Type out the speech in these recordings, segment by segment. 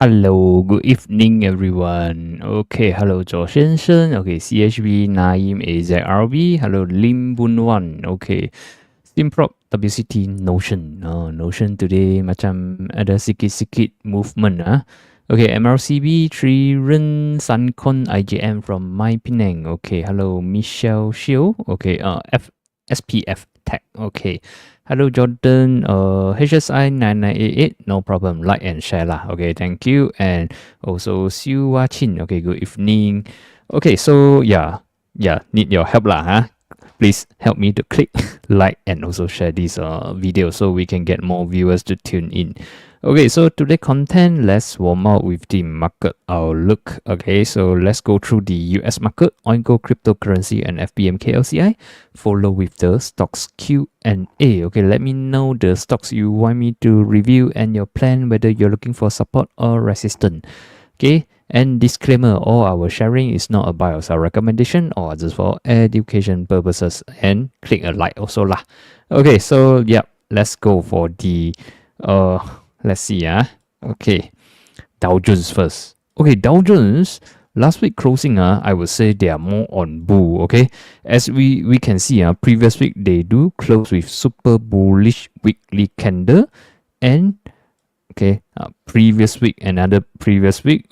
Hello, good evening, everyone. Okay, hello, Zhou Shensheng. Okay, CHB, Naim, AZRB. Hello, Lim Bun Wan. Okay, Simprop, WCT, Notion. Notion today macam ada sikit-sikit movement ah. Okay, MRCB, Triren, Sankon, IJM from My Penang. Okay, hello, Michelle Xiu. Okay, SPF Tech. Okay. Hello Jordan, HSI 9988, no problem, like and share lah. Okay, thank you. And also Siu Wa Chin, okay, good evening. Okay, so yeah, need your help lah, huh? Please help me to click like and also share this video so we can get more viewers to tune in. Okay, so today content, let's warm up with the market outlook. Okay, so let's go through the US market, oil, gold, cryptocurrency, and FBM KLCI. Follow with the stocks Q&A. Okay, let me know the stocks you want me to review and your plan, whether you're looking for support or resistance. Okay, and disclaimer, all our sharing is not a buy or sell recommendation or just for education purposes. And click a like also lah. Okay, so yeah, let's go for the let's see okay, Dow Jones first. Okay, Dow Jones last week closing I would say they are more on bull. Okay, as we can see previous week they do close with super bullish weekly candle, and okay, previous week,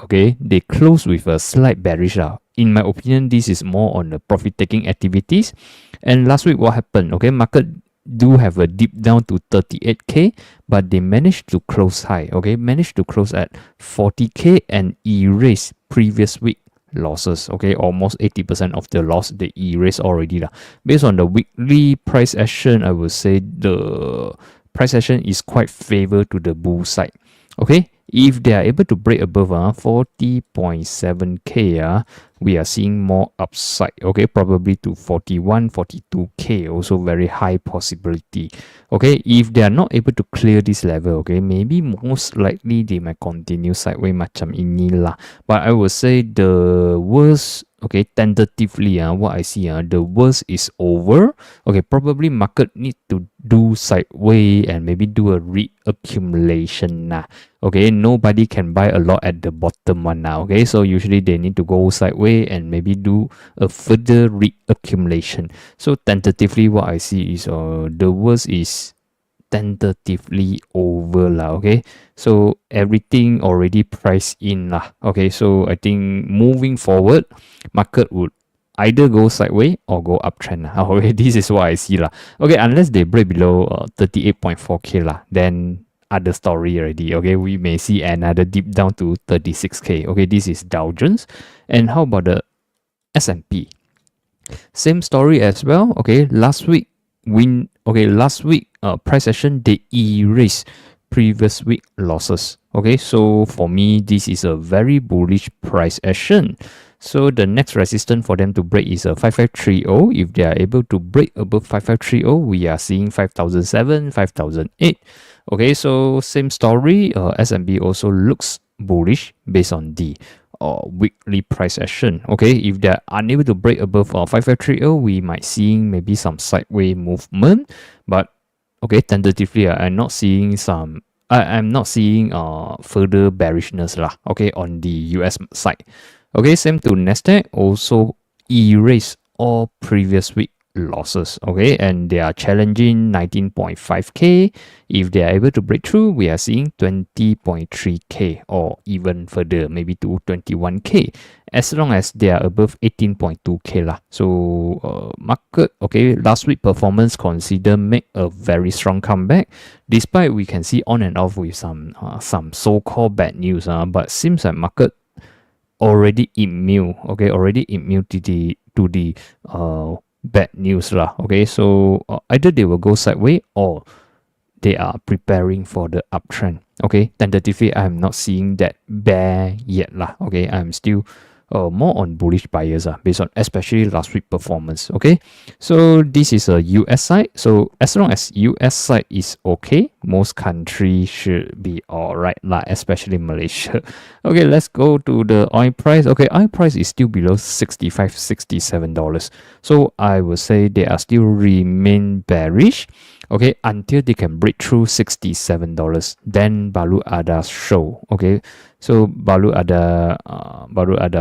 okay, they close with a slight bearish. In my opinion, this is more on the profit taking activities. And last week, what happened? Okay, market do have a dip down to 38k, but they managed to close high. Okay, managed to close at 40k and erase previous week losses. Okay, almost 80% of the loss they erase already lah. Based on the weekly price action, I would say the price action is quite favor to the bull side. Okay, if they are able to break above 40.7k, we are seeing more upside. Okay, probably to 41, 42k, also very high possibility. Okay, if they are not able to clear this level, okay, maybe most likely they might continue sideways macam inilah. But I would say the worst, okay, tentatively what I see the worst is over. Okay, probably market need to do sideways and maybe do a reaccumulation nah. Okay, nobody can buy a lot at the bottom one now. Okay, so usually they need to go sideways and maybe do a further reaccumulation. So tentatively what I see is the worst is tentatively over lah. Okay, so everything already priced in lah. Okay, so I think moving forward, market would either go sideways or go uptrend. Okay, this is what I see lah. Okay, unless they break below 38.4k lah, then other story already. Okay, we may see another dip down to 36k. Okay, this is Dow Jones. And how about the S&P? Same story as well. Okay, last week price action they erase previous week losses. Okay, so for me this is a very bullish price action. So the next resistance for them to break is a 5530. If they are able to break above 5530, we are seeing 5007, 5008. Okay, so same story. S&P also looks bullish based on the weekly price action. Okay, if they're unable to break above 5530, we might seeing maybe some sideways movement. But okay, tentatively I'm not seeing further bearishness lah. Okay, on the US side. Okay, same to Nasdaq, also erase all previous week losses. Okay, and they are challenging 19.5k. If they are able to break through, we are seeing 20.3k or even further, maybe to 21k, as long as they are above 18.2k lah. So market, okay, last week performance consider make a very strong comeback, despite we can see on and off with some so-called bad news, but seems like market already immune. Okay, already immune to the bad news lah. Okay, so either they will go sideways or they are preparing for the uptrend. Okay, tentatively I'm not seeing that bear yet lah. Okay, I'm still more on bullish buyers based on especially last week performance. Okay, so this is a US side. So as long as US side is okay, most countries should be alright lah, especially Malaysia. Okay, let's go to the oil price. Okay, oil price is still below $65-67. So I would say they are still remain bearish. okay, until they can break through $67. Then baru ada show, okay. So baru ada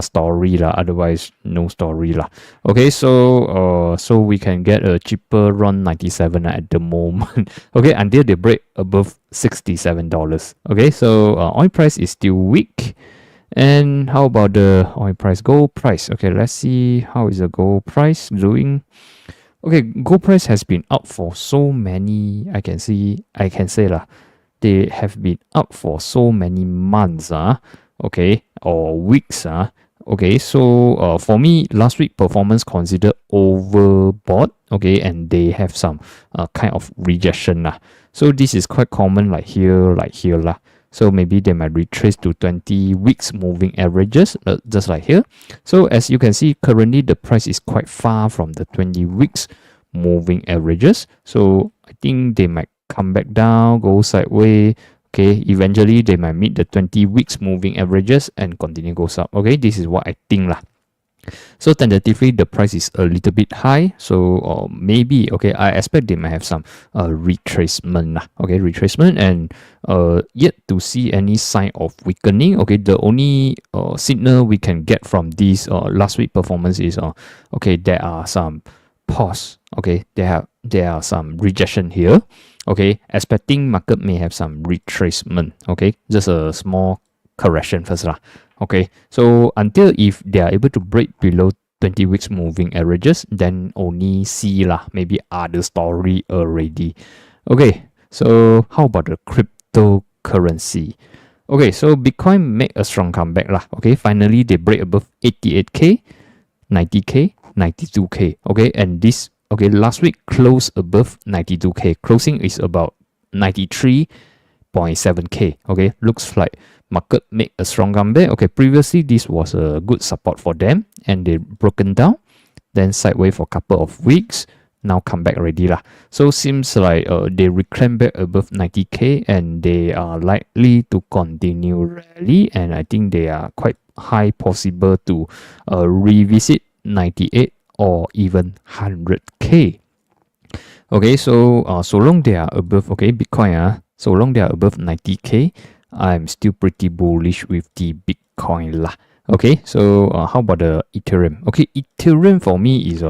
story lah, otherwise no story lah. Okay, so we can get a cheaper RON 97 at the moment. Okay, until they break above $67. Okay, so oil price is still weak. And how about the oil price, gold price? Okay, let's see how is the gold price doing. Okay, gold price has been up for so many, I can say lah, they have been up for so many months, okay, or weeks, okay. So for me, last week performance considered overbought, okay, and they have some kind of rejection lah. So this is quite common, like here lah. So maybe they might retrace to 20 weeks moving averages, just like here. So as you can see, currently the price is quite far from the 20 weeks moving averages. So I think they might come back down, go sideways. Okay, eventually they might meet the 20 weeks moving averages and continue goes up. Okay, this is what I think lah. So tentatively the price is a little bit high, so maybe, okay, I expect they might have some retracement lah. Okay, retracement, and yet to see any sign of weakening. Okay, the only signal we can get from this last week performance is okay, there are some pause. Okay, there are some rejection here. Okay, expecting market may have some retracement. Okay, just a small correction first lah. Okay, so until if they are able to break below 20 weeks moving averages, then only see lah, maybe other story already. Okay, so how about the cryptocurrency? Okay, so Bitcoin make a strong comeback lah. Okay, finally they break above 88k, 90k, 92k. Okay, and this, okay, last week closed above 92k. Closing is about 93.7k. Okay, looks like market make a strong comeback. Okay, previously this was a good support for them and they broken down, then sideways for a couple of weeks, now come back already lah. So seems like they reclaim back above 90k and they are likely to continue rally, and I think they are quite high possible to revisit 98 or even 100k. Okay, so so long they are above, okay, Bitcoin, so long they are above 90k, I'm still pretty bullish with the Bitcoin lah. Okay, so how about the Ethereum? Okay, Ethereum for me is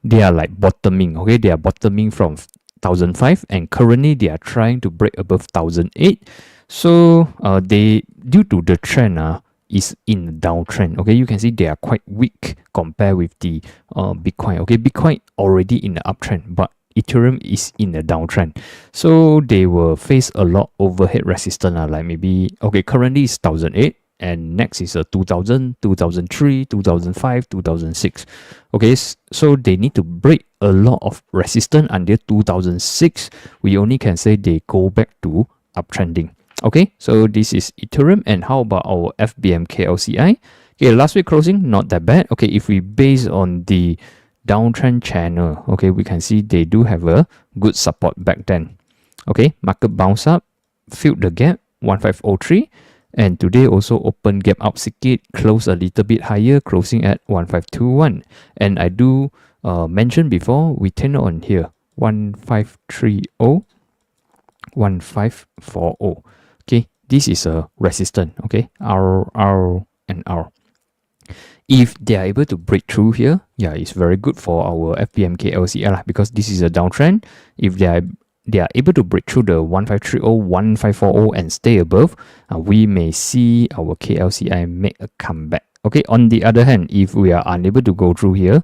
they are like bottoming. Okay, they are bottoming from 1005 and currently they are trying to break above 1008. So they, due to the trend is in the downtrend. Okay, you can see they are quite weak compared with the Bitcoin. Okay, Bitcoin already in the uptrend, but Ethereum is in a downtrend, so they will face a lot overhead resistance, like maybe, okay, currently it's 1008 and next is 2000, 2003, 2005, 2006. Okay, so they need to break a lot of resistance until 2006. We only can say they go back to uptrending. Okay, so this is Ethereum. And how about our FBM KLCI? Okay, last week closing not that bad. Okay, if we base on the downtrend channel, okay, we can see they do have a good support back then. Okay, market bounce up, filled the gap 1503, and today also open gap up sikit, close a little bit higher, closing at 1521. And I do mention before, we turn on here 1530, 1540. Okay, this is a resistance. Okay, R and R. If they are able to break through here, yeah, it's very good for our FBM KLCI because this is a downtrend. If they are able to break through the 1530, 1540 and stay above, we may see our KLCI make a comeback. Okay, on the other hand, if we are unable to go through here,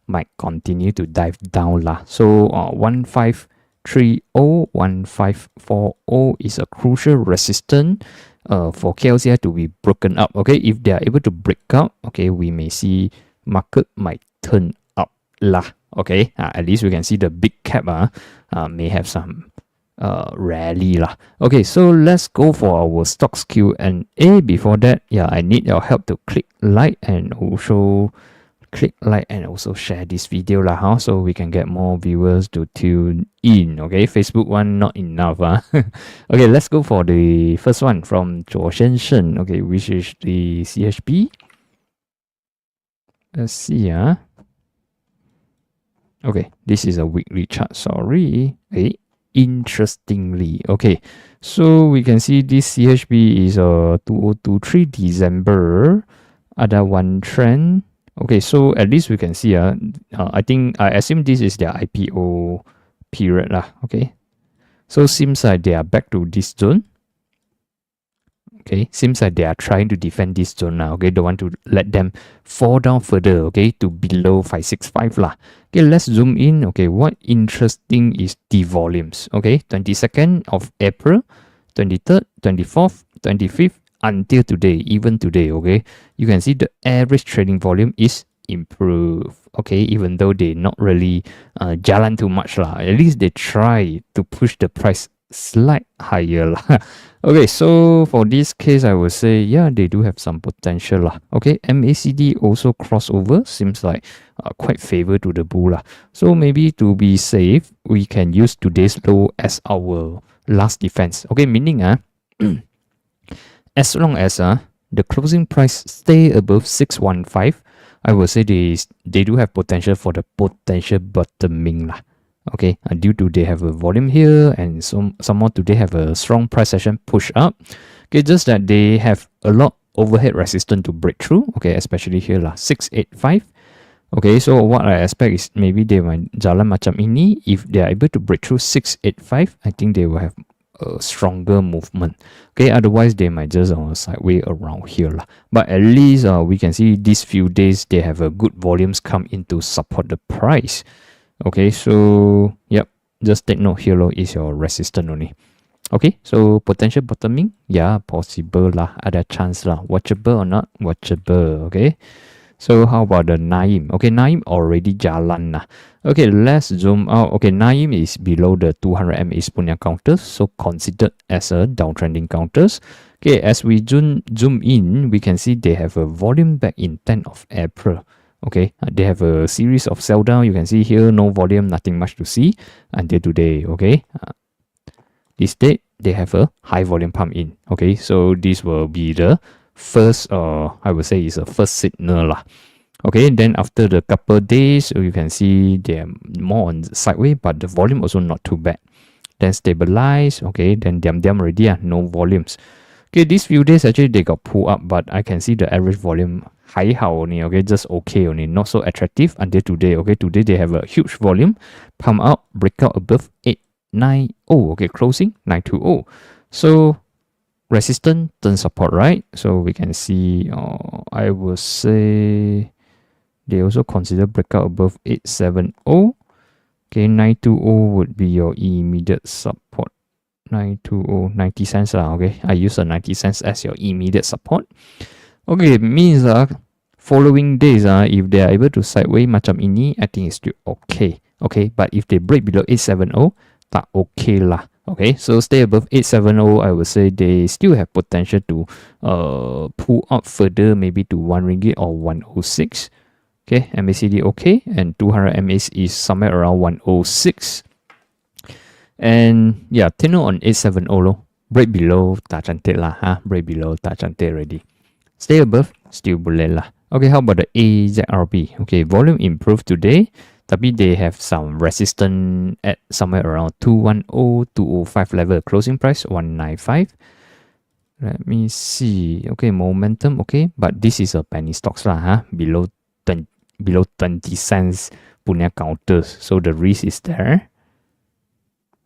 might continue to dive down lah. So 1530, 1540 is a crucial resistance for KLCI to be broken up. Okay, if they are able to break up, okay, we may see market might turn up lah. Okay, at least we can see the big cap may have some rally lah. Okay, so let's go for our stocks Q&A. Before that, yeah, I need your help to click like and also share this video lah, so we can get more viewers to tune in. Okay, Facebook one not enough. Okay, let's go for the first one from 左先生. Okay, which is the CHP. Let's see. Okay, this is a weekly chart. Sorry. Hey, interestingly. Okay, so we can see this CHB is 2023 December. Ada one trend. Okay, so at least we can see I assume this is their IPO period lah. Okay, so seems like they are back to this zone. Okay, seems like they are trying to defend this zone now. Okay, don't want to let them fall down further. Okay, to below 565 lah. Okay, let's zoom in. Okay, what interesting is the volumes. Okay, 22nd of April, 23rd, 24th, 25th until today, even today. Okay, you can see the average trading volume is improved. Okay, even though they not really jalan too much lah. At least they try to push the price slight higher lah. Okay, so for this case, I would say, yeah, they do have some potential lah. Okay, MACD also crossover, seems like quite favor to the bull lah. So maybe to be safe, we can use today's low as our last defense. Okay, meaning as long as the closing price stay above 615, I would say they do have potential for the potential bottoming lah. Okay, due to they have a volume here and somehow today have a strong price session push up. Okay, just that they have a lot overhead resistance to break through. Okay, especially here lah, 685. Okay, so what I expect is maybe they might jalan macam ini. If they are able to break through 685, I think they will have a stronger movement. Okay, otherwise they might just sideways around here lah. But at least we can see these few days they have a good volumes come in to support the price. Okay, so yep, just take note here is your resistance only. Okay, so potential bottoming, yeah, possible lah, ada chance lah. Watchable or not? Watchable. Okay, so how about the Naim? Okay, Naim already jalan lah. Okay, let's zoom out. Okay, Naim is below the 200 MA punya counters, so considered as a downtrending counters. Okay, as we zoom in, we can see they have a volume back in 10th of April. Okay, they have a series of sell down. You can see here, no volume, nothing much to see until today. Okay, this day they have a high volume pump in. Okay, so this will be the first, I would say is a first signal lah. Okay, then after the couple days, you can see they're more on the sideways, but the volume also not too bad. Then stabilize. Okay, then diam already, no volumes. Okay, these few days actually they got pulled up, but I can see the average volume 还好 only. Okay, just okay only, not so attractive until today. Okay, today they have a huge volume, pump out, breakout above 890. Okay, closing 920. So resistance turn support, right? So we can see, I would say they also consider breakout above 870. Okay, 920 would be your immediate support. 920, 90 cents lah. Okay, I use a 90 cents as your immediate support. Okay, means following days if they are able to sideways macam ini, I think it's still okay. Okay, but if they break below 870, tak okay lah. Okay, so stay above 870, I would say they still have potential to pull out further, maybe to 1 ringgit or 106. Okay, MACD okay, and 200 MAs is somewhere around 106. And yeah, tenor on 870 low. Break below, tak cantik lah. Break below, tak cantik already. Stay above, still boleh lah. Okay, how about the AZRB? Okay, volume improved today. Tapi they have some resistance at somewhere around 210, 205 level. Closing price, 195. Let me see. Okay, momentum, okay. But this is a penny stocks lah. Below 20 cents punya counters. So the risk is there.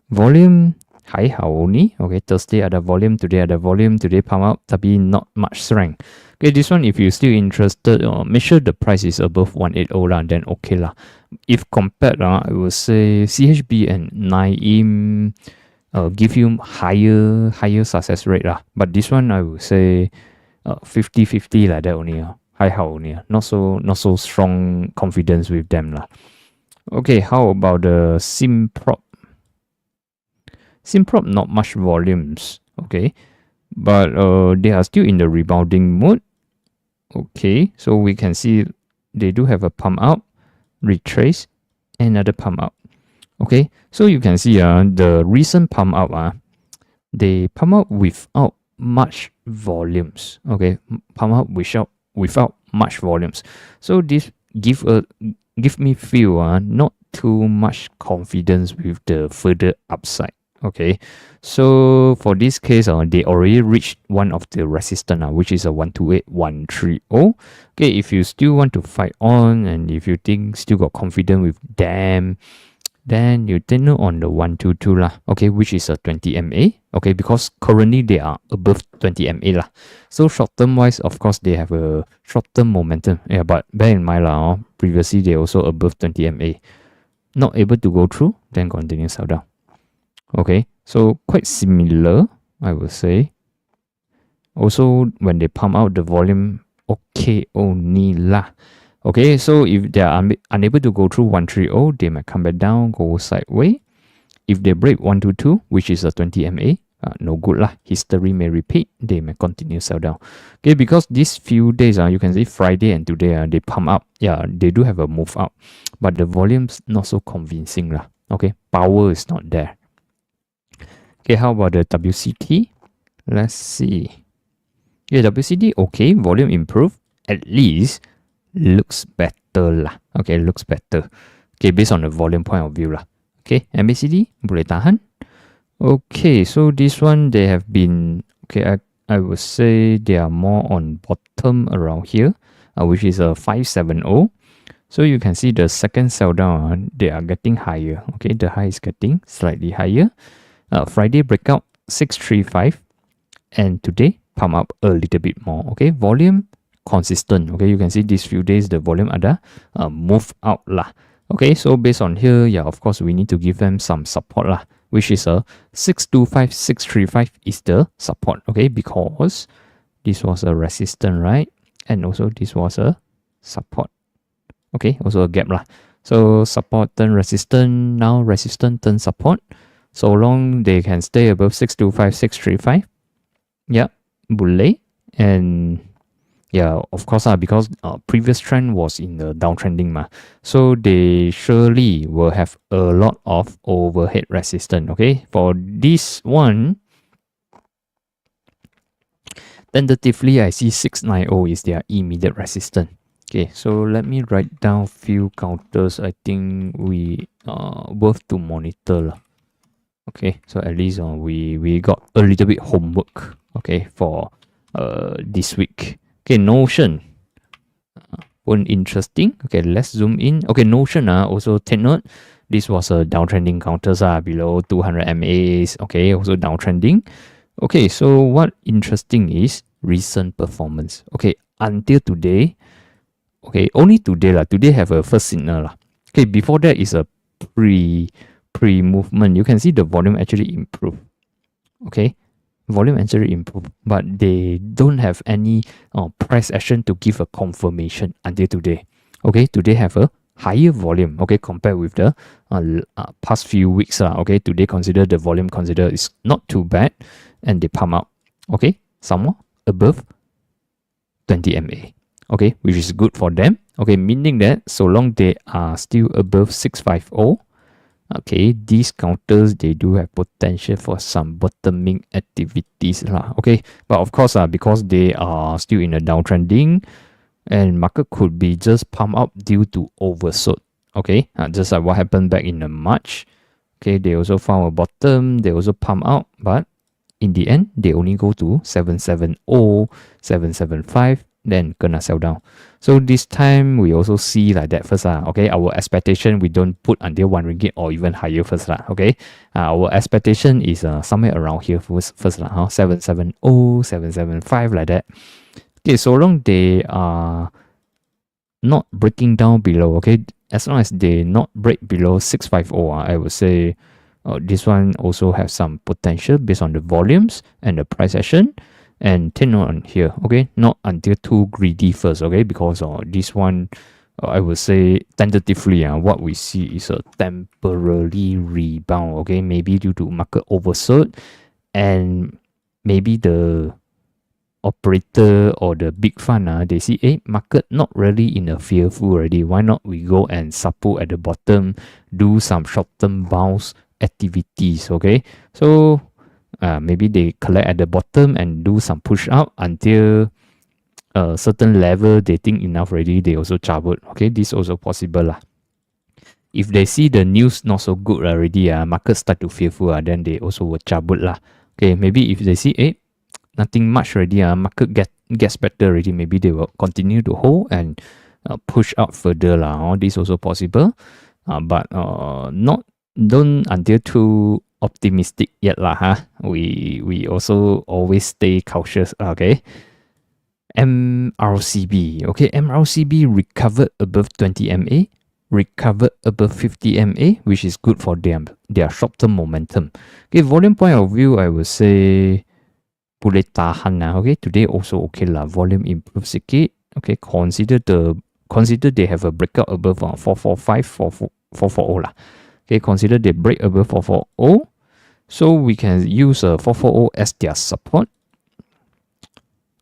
Volume, 还好 only. Okay, Thursday ada volume, today ada volume, today pump up, tapi not much strength. Okay, this one if you're still interested, make sure the price is above 180 lah, then okay lah. If compared, I would say CHB and Naim give you higher success rate lah. But this one I would say 50-50 like that only. 还好 only. Not so strong confidence with them lah. Okay, how about the Simprop? Simprop not much volumes, okay, but they are still in the rebounding mode. Okay, so we can see they do have a pump out, retrace, another pump out. Okay, so you can see the recent pump out they pump out without much volumes. Okay, pump out without much volumes. So this give me feel not too much confidence with the further upside. Okay, so for this case, they already reached one of the resistance, which is a 128.130. Okay, if you still want to fight on and if you think still got confidence with them, then you take note on the 122 lah. Okay, which is a 20 MA. Okay, because currently they are above 20 MA lah. So short term wise, of course, they have a short term momentum. Yeah, but bear in mind lah, previously they also above 20 MA. Not able to go through, then continue sell down. Okay, so quite similar, I would say. Also, when they pump out the volume, okay only lah. Okay, so if they are unable to go through 130, they might come back down, go sideways. If they break 122, which is a 20 MA, no good lah. History may repeat, they may continue sell down. Okay, because these few days, you can see Friday and today, they pump up. Yeah, they do have a move up, but the volume's not so convincing lah. Okay, power is not there. Okay, how about the WCT? Let's see. Yeah, WCT, okay, volume improved. At least looks better lah. Okay, looks better. Okay, based on the volume point of view lah. Okay, MACD boleh tahan. Okay, so this one they have been, okay, I would say they are more on bottom around here, which is a 570. So you can see the second sell down, they are getting higher. Okay, the high is getting slightly higher. Friday breakout 635, and today pump up a little bit more. Okay, volume consistent. Okay, you can see these few days the volume ada move out lah. Okay, so based on here, yeah, of course we need to give them some support lah, which is a 625, 635 is the support. Okay, because this was a resistance, right? And also this was a support. Okay, also a gap lah. So support turn resistance, now resistance turn support. So long they can stay above 625, 635. Yeah, boleh. And yeah, of course, because previous trend was in the downtrending ma. So they surely will have a lot of overhead resistance. Okay, for this one, tentatively I see 690 is their immediate resistance. Okay, so let me write down few counters I think we worth to monitor lah. Okay, so at least we got a little bit homework, okay, for this week. Okay, Notion. One interesting. Okay, let's zoom in. Okay, Notion also take note. This was a downtrending counters below 200 MAs. Okay, also downtrending. Okay, so what interesting is recent performance. Okay, until today. Okay, only today lah. Today have a first signal lah. Okay, before that is a pre-movement. You can see the volume actually improve. Okay, volume actually improve, but they don't have any price action to give a confirmation until today. Okay, today have a higher volume. Okay, compared with the past few weeks. Okay, today consider the volume is not too bad, and they pump out. Okay, somewhat above 20 MA. Okay, which is good for them. Okay, meaning that so long they are still above 650. Okay, these counters, they do have potential for some bottoming activities lah. Okay, but of course because they are still in a downtrending, and market could be just pump up due to oversold. Okay, just like what happened back in March. Okay, they also found a bottom, they also pump out, but in the end, they only go to 770, 775, then gonna sell down. So this time we also see like that first okay, our expectation we don't put until 1 ringgit or even higher first okay. Our expectation is somewhere around here first 770, 775 like that. Okay, so long they are not breaking down below, okay, as long as they not break below 650, I would say this one also has some potential based on the volumes and the price action. And take note on here, okay, not until too greedy first, okay, because this one, I would say tentatively, what we see is a temporary rebound, okay, maybe due to market oversold, and maybe the operator or the big fund, they see, market not really in a fearful already, why not we go and support at the bottom, do some short-term bounce activities, okay, so maybe they collect at the bottom and do some push up until a certain level they think enough already, they also cabut. Okay, this also possible lah. if they see the news not so good already, market start to fearful, then they also will cabut lah. Okay, maybe if they see, nothing much already, market gets better already, maybe they will continue to hold and push out further lah. All this also possible, but not don't until too optimistic yet lah. We also always stay cautious. Okay. MRCB. Okay, MRCB recovered above 20 MA, recovered above 50 MA, which is good for them, their short-term momentum. Okay, volume point of view, I would say boleh tahan lah. Okay, today also okay lah. Volume improve sikit. Okay, consider they have a breakout above 445, 440 lah. Okay, consider they break above 440. So we can use 440 as their support.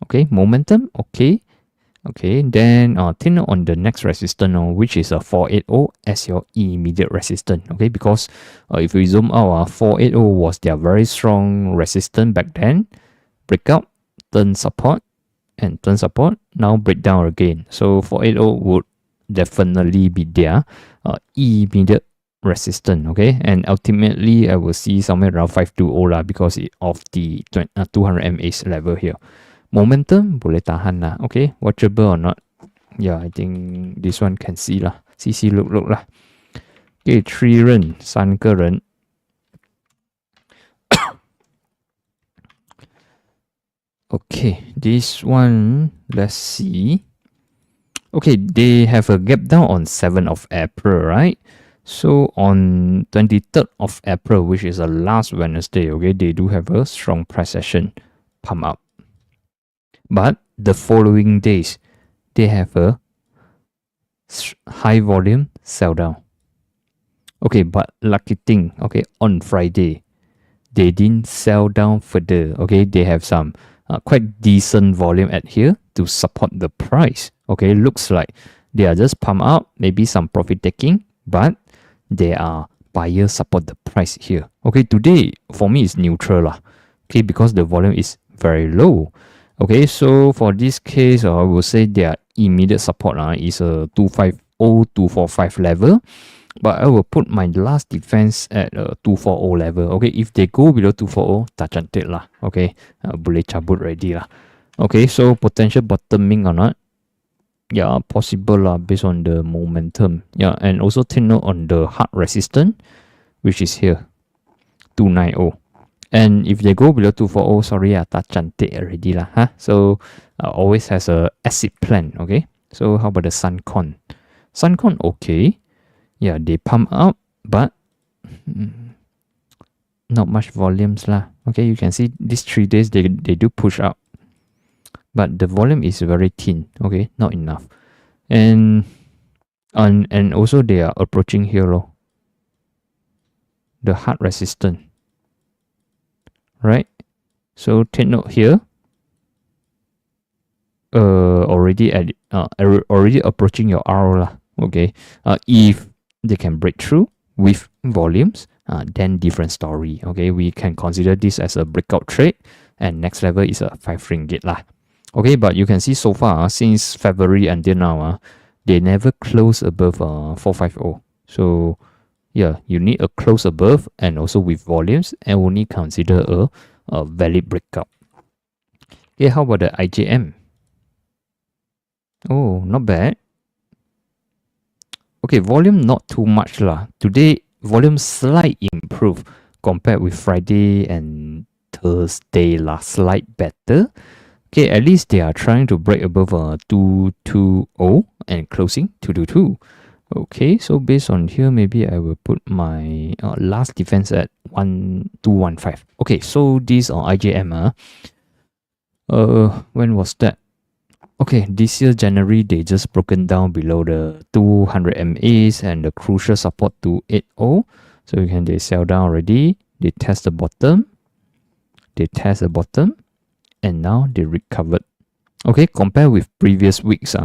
Okay, momentum, okay. Okay, then take note on the next resistance, which is a 480 as your immediate resistance. Okay, because if we zoom out, 480 was their very strong resistance back then. Breakout, turn support, and turn support. Now break down again. So 480 would definitely be their immediate resistance. Okay, and ultimately I will see somewhere around 520 lah because of the 200 MA's level here. Momentum boleh tahan lah. Okay, watchable or not? Yeah, I think this one can see lah. See look lah. Okay, 3人3个人。Okay, this one, let's see. Okay, they have a gap down on 7th of April, right? So on 23rd of April, which is the last Wednesday, okay, they do have a strong price action pump up. But the following days, they have a high volume sell down. Okay, but lucky thing, okay, on Friday, they didn't sell down further. Okay, they have some quite decent volume at here to support the price. Okay, looks like they are just pump up, maybe some profit taking, but they are buyers support the price here. Okay, today for me is neutral lah. Okay, because the volume is very low. Okay, so for this case, I will say their immediate support is a 250, 245 level. But I will put my last defense at 240 level. Okay, if they go below 240, tak cantik lah. Okay, boleh cabut ready lah. Okay, so potential bottoming or not? Yeah, possible lah based on the momentum. Yeah, and also take note on the hard resistance, which is here, 290. And if they go below 240, sorry, tak cantik already lah. So always has a exit plan. Okay, so how about the Suncon? Suncon okay. Yeah, they pump up, but not much volumes lah. Okay, you can see these 3 days they do push up, but the volume is very thin. Okay, not enough. And also they are approaching here low, the hard resistance. Right, so take note here. Already approaching your R lah. Okay, if they can break through with volumes, then different story. Okay, we can consider this as a breakout trade, and next level is a 5 ringgit lah. Okay, but you can see so far since February until now, they never close above 450. So yeah, you need a close above and also with volumes, and only consider a valid breakout. Okay, how about the IJM? Oh, not bad. Okay, volume not too much lah. Today, volume slight improve compared with Friday and Thursday lah. Slight better. Okay, at least they are trying to break above 220 and closing 222. Okay, so based on here, maybe I will put my last defense at 1215. Okay, so this on IJM, when was that? Okay, this year January they just broken down below the 200 MAs and the crucial support 280. So you can they sell down already. They test the bottom. And now they recovered. Okay, compared with previous weeks,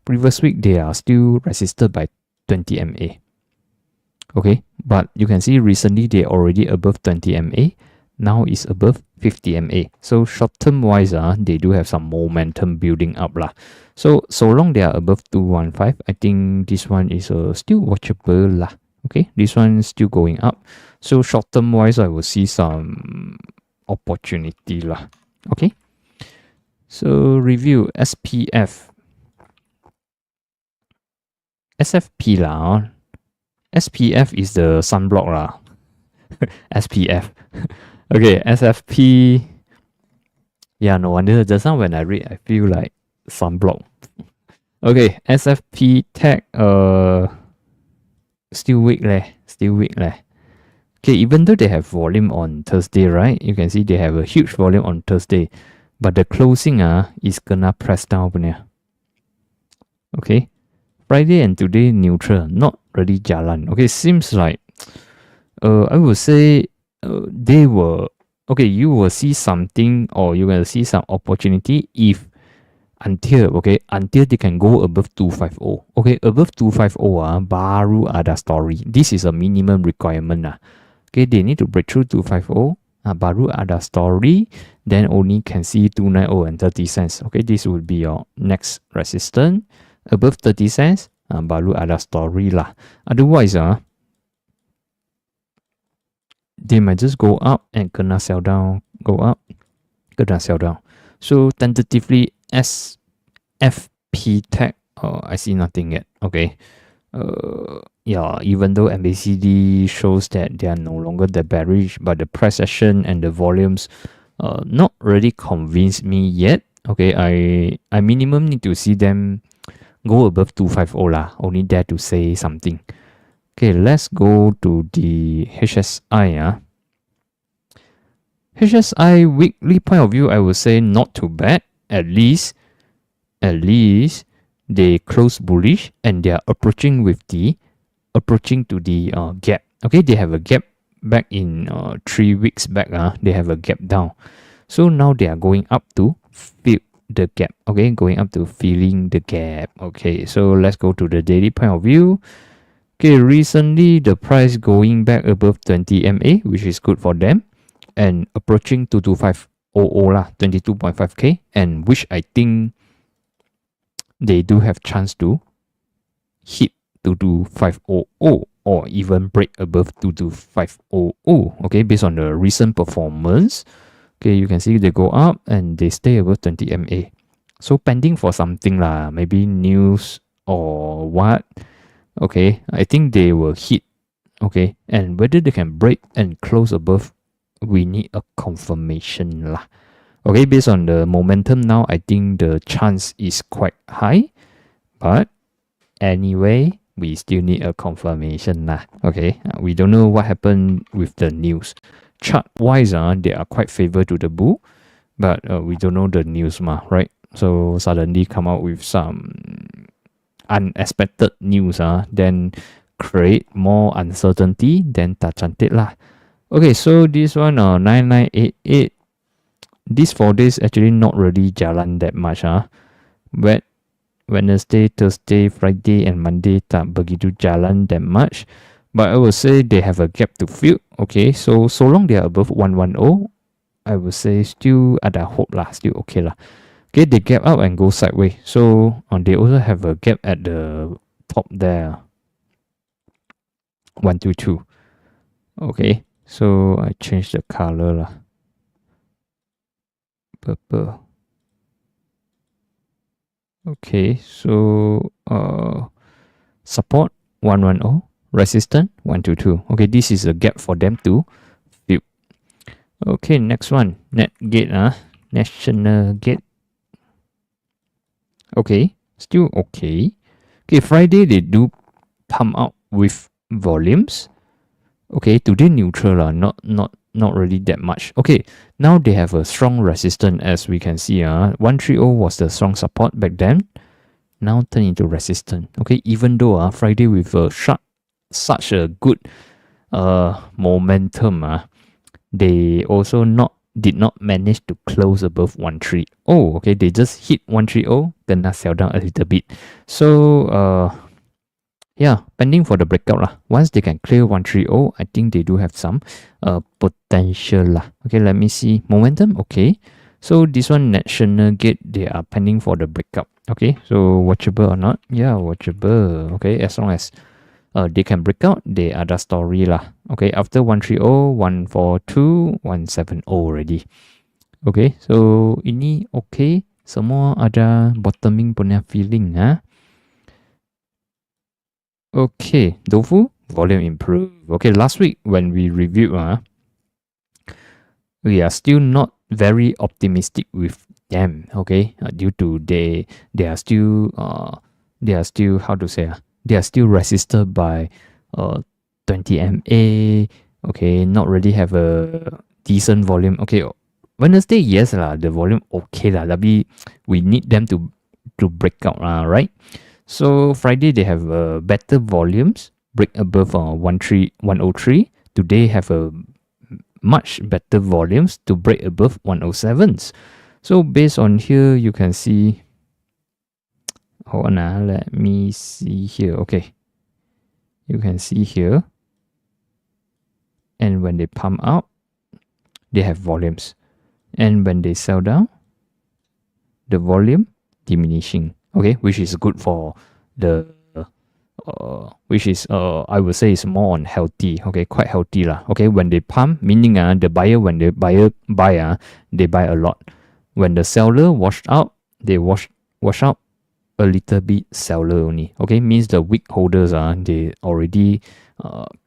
previous week they are still resisted by 20 MA. Okay, but you can see recently they already above 20 MA. Now is above 50 MA. So short term wise, they do have some momentum building up lah. So long they are above 215, I think this one is still watchable lah. Okay, this one is still going up. So short term wise, I will see some opportunity lah. Okay. So review SPF. SFP lah. SPF is the sunblock lah. SPF. Okay, SFP. Yeah, no wonder. Just now when I read, I feel like sunblock. Okay, SFP tech. Still weak leh. Still weak leh. Okay, even though they have volume on Thursday, right? You can see they have a huge volume on Thursday, but the closing is gonna press down punya. Okay, Friday and today neutral, not really jalan. Okay, seems like I would say they were okay. You will see something, or you will see some opportunity if until they can go above 250. Okay, above 250 baru ada story. This is a minimum requirement Okay, they need to break through 250. Baru ada story, then only can see 290 and 30 cents. Okay, this will be your next resistance. Above 30 cents, baru ada story lah. Otherwise, they might just go up and kena sell down, go up, kena sell down. So tentatively, SFP tech, I see nothing yet. Okay. Yeah, even though MACD shows that they are no longer the bearish, but the price action and the volumes not really convinced me yet. Okay, I minimum need to see them go above 250 lah. Only there to say something. Okay, let's go to the HSI. HSI weekly point of view, I would say not too bad. At least they close bullish and they are approaching to the gap. Okay, they have a gap back in 3 weeks back. They have a gap down. So now they are going up to fill the gap. Okay, going up to filling the gap. Okay, so let's go to the daily point of view. Okay, recently the price going back above 20 MA, which is good for them, and approaching to 2500 lah, 22.5k, and which I think they do have chance to hit 22500 or even break above 22500. Okay, based on the recent performance. Okay, you can see they go up and they stay above 20 MA. So pending for something lah, maybe news or what. Okay, I think they will hit. Okay, and whether they can break and close above, we need a confirmation lah. Okay, based on the momentum now, I think the chance is quite high. But anyway, we still need a confirmation lah. Okay, we don't know what happened with the news. Chart wise, they are quite favored to the bull, but we don't know the news right? So suddenly come out with some unexpected news, then create more uncertainty, then tak cantik lah. Okay, so this one 9988. These 4 days actually not really jalan that much. But Wednesday, Thursday, Friday, and Monday tak begitu jalan that much. But I would say they have a gap to fill. Okay, so long they are above 110, I would say still ada hope lah, still okay lah. Okay, they gap up and go sideways. So they also have a gap at the top there. 122. Okay, so I change the color lah. Purple. Okay, so support 110, resistance 122. Okay, this is a gap for them to fill. Okay, next one, net gate, national gate. Okay, still okay. Okay, Friday they do pump out with volumes. Okay, today neutral lah, not really that much. Okay, now they have a strong resistance, as we can see. 130 was the strong support back then. Now turn into resistance. Okay, even though Friday with such a good momentum, they also did not manage to close above 130. Okay, they just hit 130, then sell down a little bit. So yeah, pending for the breakout lah. Once they can clear 130, I think they do have some potential lah. Okay, let me see. Momentum, okay. So this one, national gate, they are pending for the breakout. Okay, so watchable or not? Yeah, watchable. Okay, as long as they can break out, they ada story lah. Okay, after 130, 142, 170 already. Okay, so ini okay, semua ada bottoming punya feeling ha. Okay, Tofu volume improve. Okay, last week when we reviewed we are still not very optimistic with them. Okay, due to they are still how to say they are still resisted by 20 MA. Okay, not really have a decent volume. Okay, Wednesday yes lah, the volume okay lah. Tapi we need them to break out right? So Friday they have better volumes, break above 103. Today have a much better volumes to break above 107s. So based on here, you can see. Hold on, let me see here. Okay, you can see here. And when they pump out, they have volumes. And when they sell down, the volume diminishing. Okay, which is good for the which is I would say is more on healthy. Okay, quite healthy lah. Okay, when they pump, meaning the buyer when the buyer buy they buy a lot. When the seller washed out, they wash out a little bit seller only. Okay, means the weak holders they already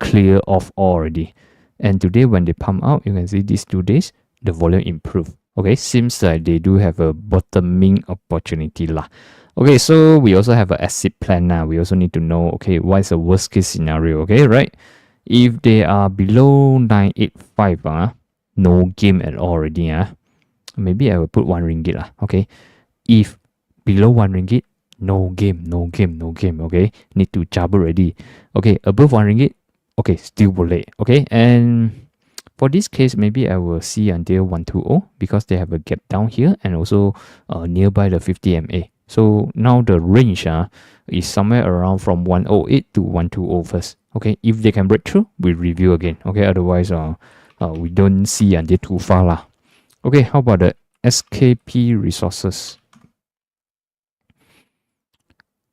clear off already. And today when they pump out, you can see these 2 days the volume improve. Okay, seems like they do have a bottoming opportunity lah. Okay, so we also have an exit plan now. We also need to know, okay, what is the worst case scenario, okay, right? If they are below 985, no game at all already, maybe I will put 1 ringgit lah, okay? If below 1 ringgit, no game, okay? Need to jabber already. Okay, above 1 ringgit, okay, still boleh, okay? And for this case, maybe I will see until 120 because they have a gap down here and also nearby the 50 MA. So now the range is somewhere around from 108 to 120 first. Okay, if they can break through, we review again. Okay, otherwise we don't see until too far lah. Okay, how about the SKP resources?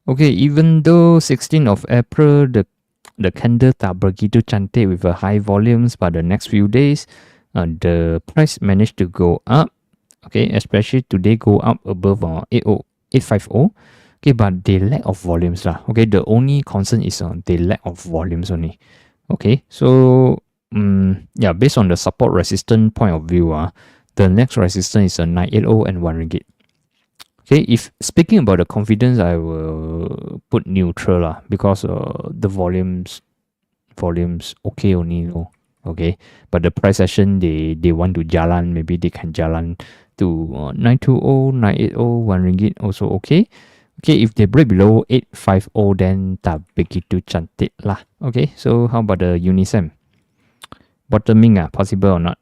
Okay, even though 16th of April the candle tak begitu cantik with a high volumes, but the next few days the price managed to go up. Okay, especially today go up above 850. Okay, but they lack of volumes lah. Okay, the only concern is they lack of volumes only. Okay, so yeah, based on the support resistance point of view, the next resistance is 980 and 1 ringgit. Okay, if speaking about the confidence, I will put neutral lah because the volumes okay only no. Okay, but the price action they want to jalan, maybe they can jalan to 920, 980, 1 ringgit also okay. Okay, if they break below 850, then tak begitu cantik lah. Okay, so how about the Unisem? Bottoming possible or not?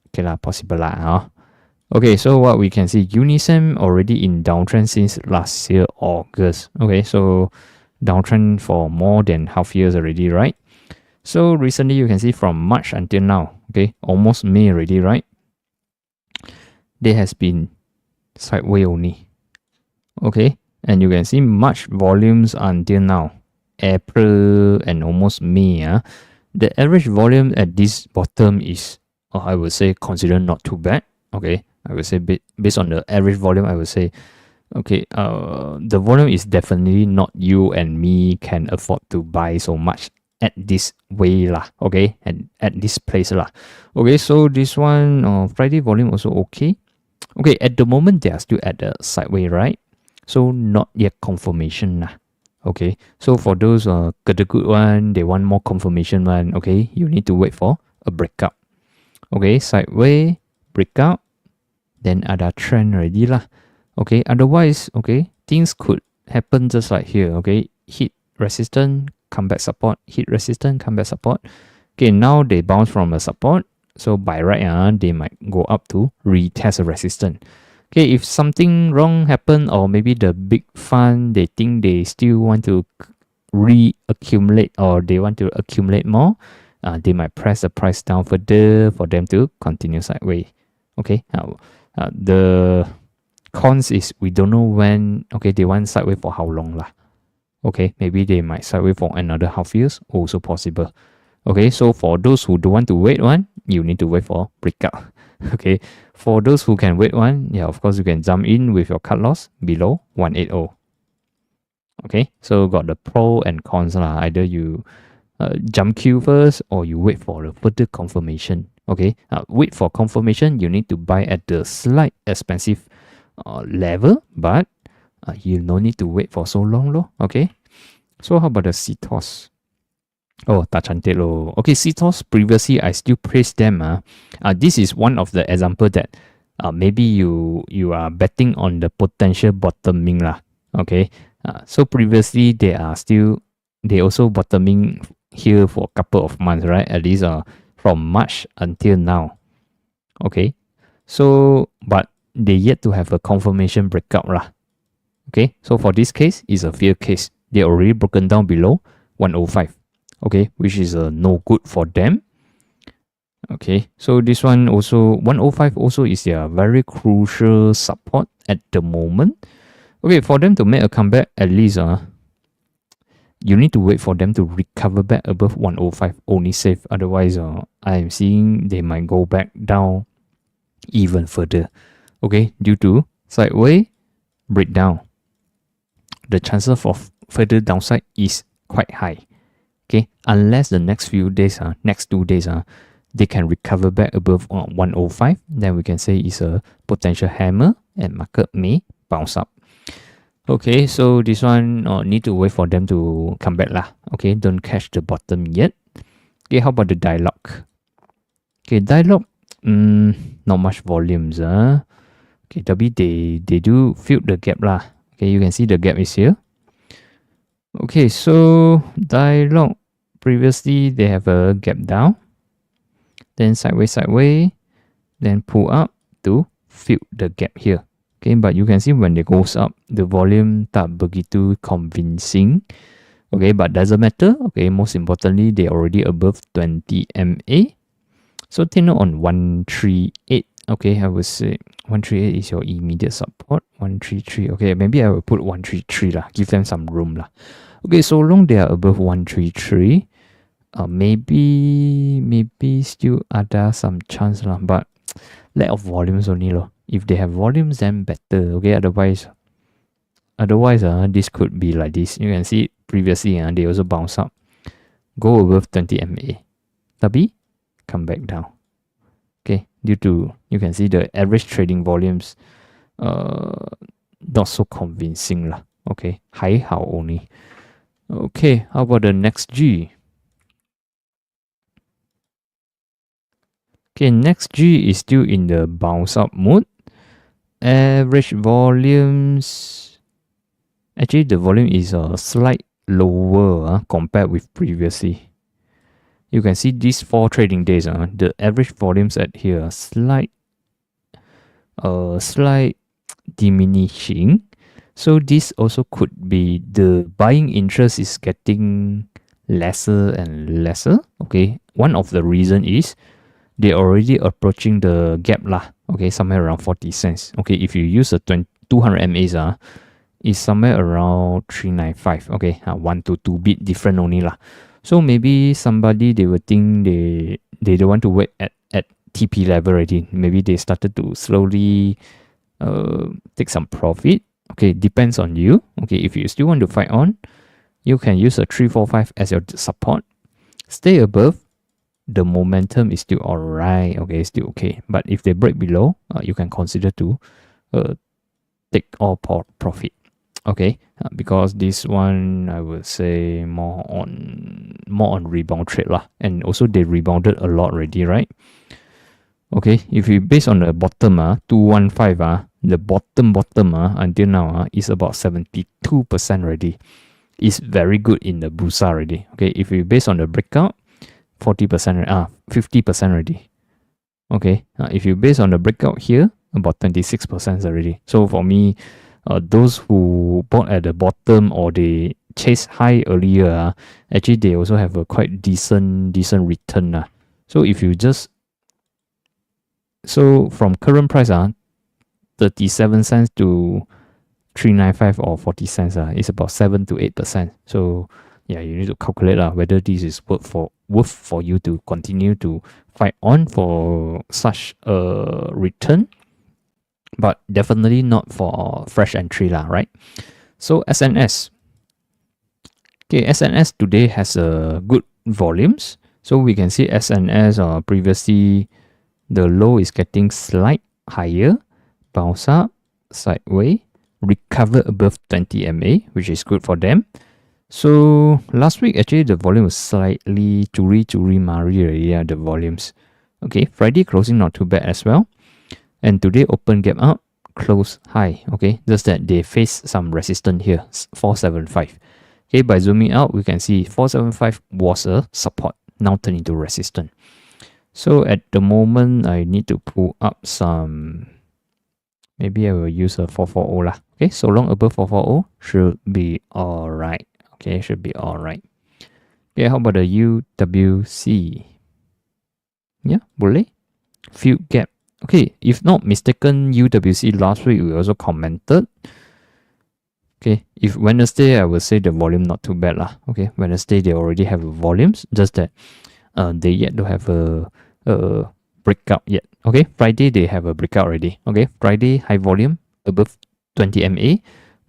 Okay lah, possible lah. Okay, so what we can see, Unisem already in downtrend since last year August. Okay, so downtrend for more than half years already, right? So recently you can see from March until now, okay, almost May already, right? There has been sideways only. Okay, and you can see March volumes until now, April and almost May. The average volume at this bottom is, I would say, considered not too bad. Okay, I would say based on the average volume, I would say, okay, the volume is definitely not you and me can afford to buy so much at this way lah. Okay, and at this place lah. Okay, so this one Friday volume also okay. Okay, at the moment they are still at the sideways, right? So not yet confirmation lah. Okay, so for those the good one, they want more confirmation one. Okay, you need to wait for a breakout. Okay, sideways breakout, then ada trend already lah. Okay, otherwise, okay, things could happen just like here. Okay, hit resistance, come back support, hit resistance, come back support. Okay, now they bounce from a support, so by right they might go up to retest a resistance. Okay, if something wrong happen, or maybe the big fund they think they still want to reaccumulate or they want to accumulate more, they might press the price down further for them to continue sideways. Okay, the cons is we don't know when. Okay, they want sideways for how long lah. Okay, maybe they might sideways for another half years, also possible. Okay, so for those who don't want to wait one, you need to wait for breakout. Okay, for those who can wait one, yeah, of course you can jump in with your cut loss below 180. Okay, so got the pro and cons lah. Either you jump queue first or you wait for a further confirmation. Okay, wait for confirmation. You need to buy at the slight expensive level, but you no need to wait for so long lo. Okay, so how about the CTOS? Oh, tak cantik lo. Okay, CTOS previously I still praise them. This is one of the example that maybe you are betting on the potential bottoming lah. Okay, so previously they also bottoming here for a couple of months, right? At least from March until now. Okay, so but they yet to have a confirmation breakout lah. Okay, so for this case, it's a fear case. They already broken down below 105. Okay, which is no good for them. Okay, so this one also 105 also is a very crucial support at the moment. Okay, for them to make a comeback, at least you need to wait for them to recover back above 105 only safe. Otherwise, I'm seeing they might go back down even further. Okay, due to sideways breakdown, the chances of further downside is quite high. Okay, unless the next few days, next 2 days, they can recover back above 105, then we can say it's a potential hammer and market may bounce up. Okay, so this one need to wait for them to come back lah. Okay, don't catch the bottom yet. Okay, how about the dialogue? Okay, dialogue, not much volumes. Okay, tapi they do fill the gap lah. Okay, you can see the gap is here. Okay, so dialogue, previously they have a gap down, then sideways, then pull up to fill the gap here. Okay, but you can see when it goes up, the volume tak begitu convincing. Okay, but doesn't matter. Okay, most importantly, they already above 20 MA. So take note on 138. Okay, I would say 138 is your immediate support. 133. Okay, maybe I will put 133 lah. Give them some room lah. Okay, so long they are above 133, maybe still ada some chance lah. But lack of volumes only loh. If they have volumes, then better. Okay, otherwise, this could be like this. You can see previously, they also bounce up, go above 20 MA, tapi come back down. Okay, due to you can see the average trading volumes, not so convincing lah. Okay, 还好 only. Okay, how about the next G? Okay, next G is still in the bounce up mode. Average volumes, actually the volume is slight lower compared with previously. You can see these 4 trading days, the average volumes at here slight diminishing. So this also could be the buying interest is getting lesser and lesser. Okay, one of the reason is they already approaching the gap lah. Okay, somewhere around 40 cents. Okay, if you use a 200 MAs, is somewhere around 395. Okay, 1 to 2 bit different only lah. So maybe somebody they will think they don't want to wait at TP level already. Maybe they started to slowly take some profit. Okay, depends on you. Okay, if you still want to fight on, you can use a 345 as your support. Stay above. The momentum is still alright. Okay, still okay. But if they break below, you can consider to take all profit. Okay, because this one I would say more on rebound trade lah, and also they rebounded a lot already, right? Okay, if you based on the bottom 215 the bottom until now is about 72% already. It's very good in the Bursa already. Okay, if you based on the breakout 40%, 50% already. Okay, if you base on the breakout here, about 26% already. So for me, those who bought at the bottom or they chase high earlier, actually they also have a quite decent return. So if you just from current price 37 cents to 395 or 40 cents. It's about 7 to 8%. So yeah, you need to calculate whether this is worth for you to continue to fight on for such a return. But definitely not for fresh entry right? So SNS. Okay, SNS today has a good volumes. So we can see SNS previously the low is getting slight higher, bounce up, sideways, recover above 20 MA, which is good for them. So last week actually the volume was slightly churi mari already, the volumes. Okay, Friday closing not too bad as well. And today open gap up, close high. Okay, just that they face some resistance here, 475. Okay, by zooming out, we can see 475 was a support, now turn into resistance. So at the moment, I need to pull up some, maybe I will use a 440 lah. Okay, so long above 440 should be alright. Okay, should be alright. Okay, how about the UWC? Yeah, boleh. Field gap. Okay, if not mistaken, UWC last week we also commented. Okay, if Wednesday, I will say the volume not too bad lah. Okay, Wednesday they already have volumes, just that they yet to have a breakout yet. Okay, Friday they have a breakout already. Okay, Friday high volume above 20 MA,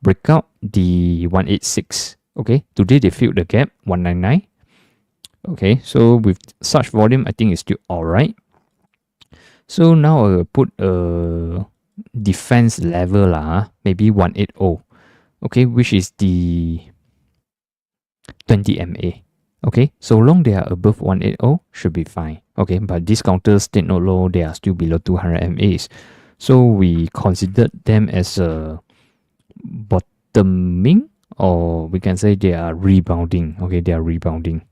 breakout the 186. Okay, today they filled the gap 199. Okay, so with such volume, I think it's still alright. So now I will put a defense level lah, maybe 180. Okay, which is the 20 MA. Okay, so long they are above 180, should be fine. Okay, but these counters stay not low, they are still below 200 MAs. So we considered them as a bottoming, or we can say they are rebounding. Okay, they are rebounding.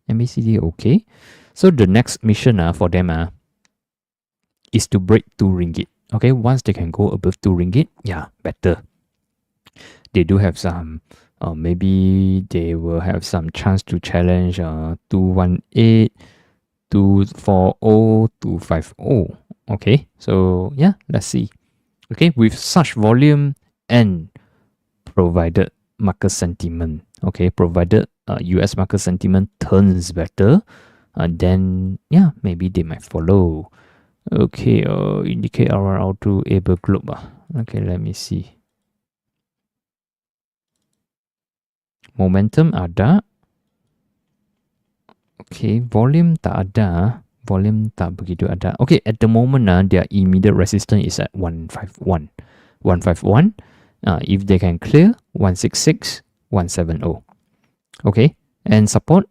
MACD, okay. So the next mission for them is to break 2 ringgit. Okay, once they can go above 2 ringgit, yeah, better. They do have some, maybe they will have some chance to challenge 218, 240, 250. Okay, so yeah, let's see. Okay, with such volume and provided market sentiment, okay, provided US market sentiment turns better, then yeah, maybe they might follow. Okay, indicate RRR2 able globe. Okay, let me see. Momentum ada. Okay, volume tak ada. Volume tak begitu ada. Okay, at the moment their immediate resistance is at 151. 151. If they can clear 166, 170. Okay, and support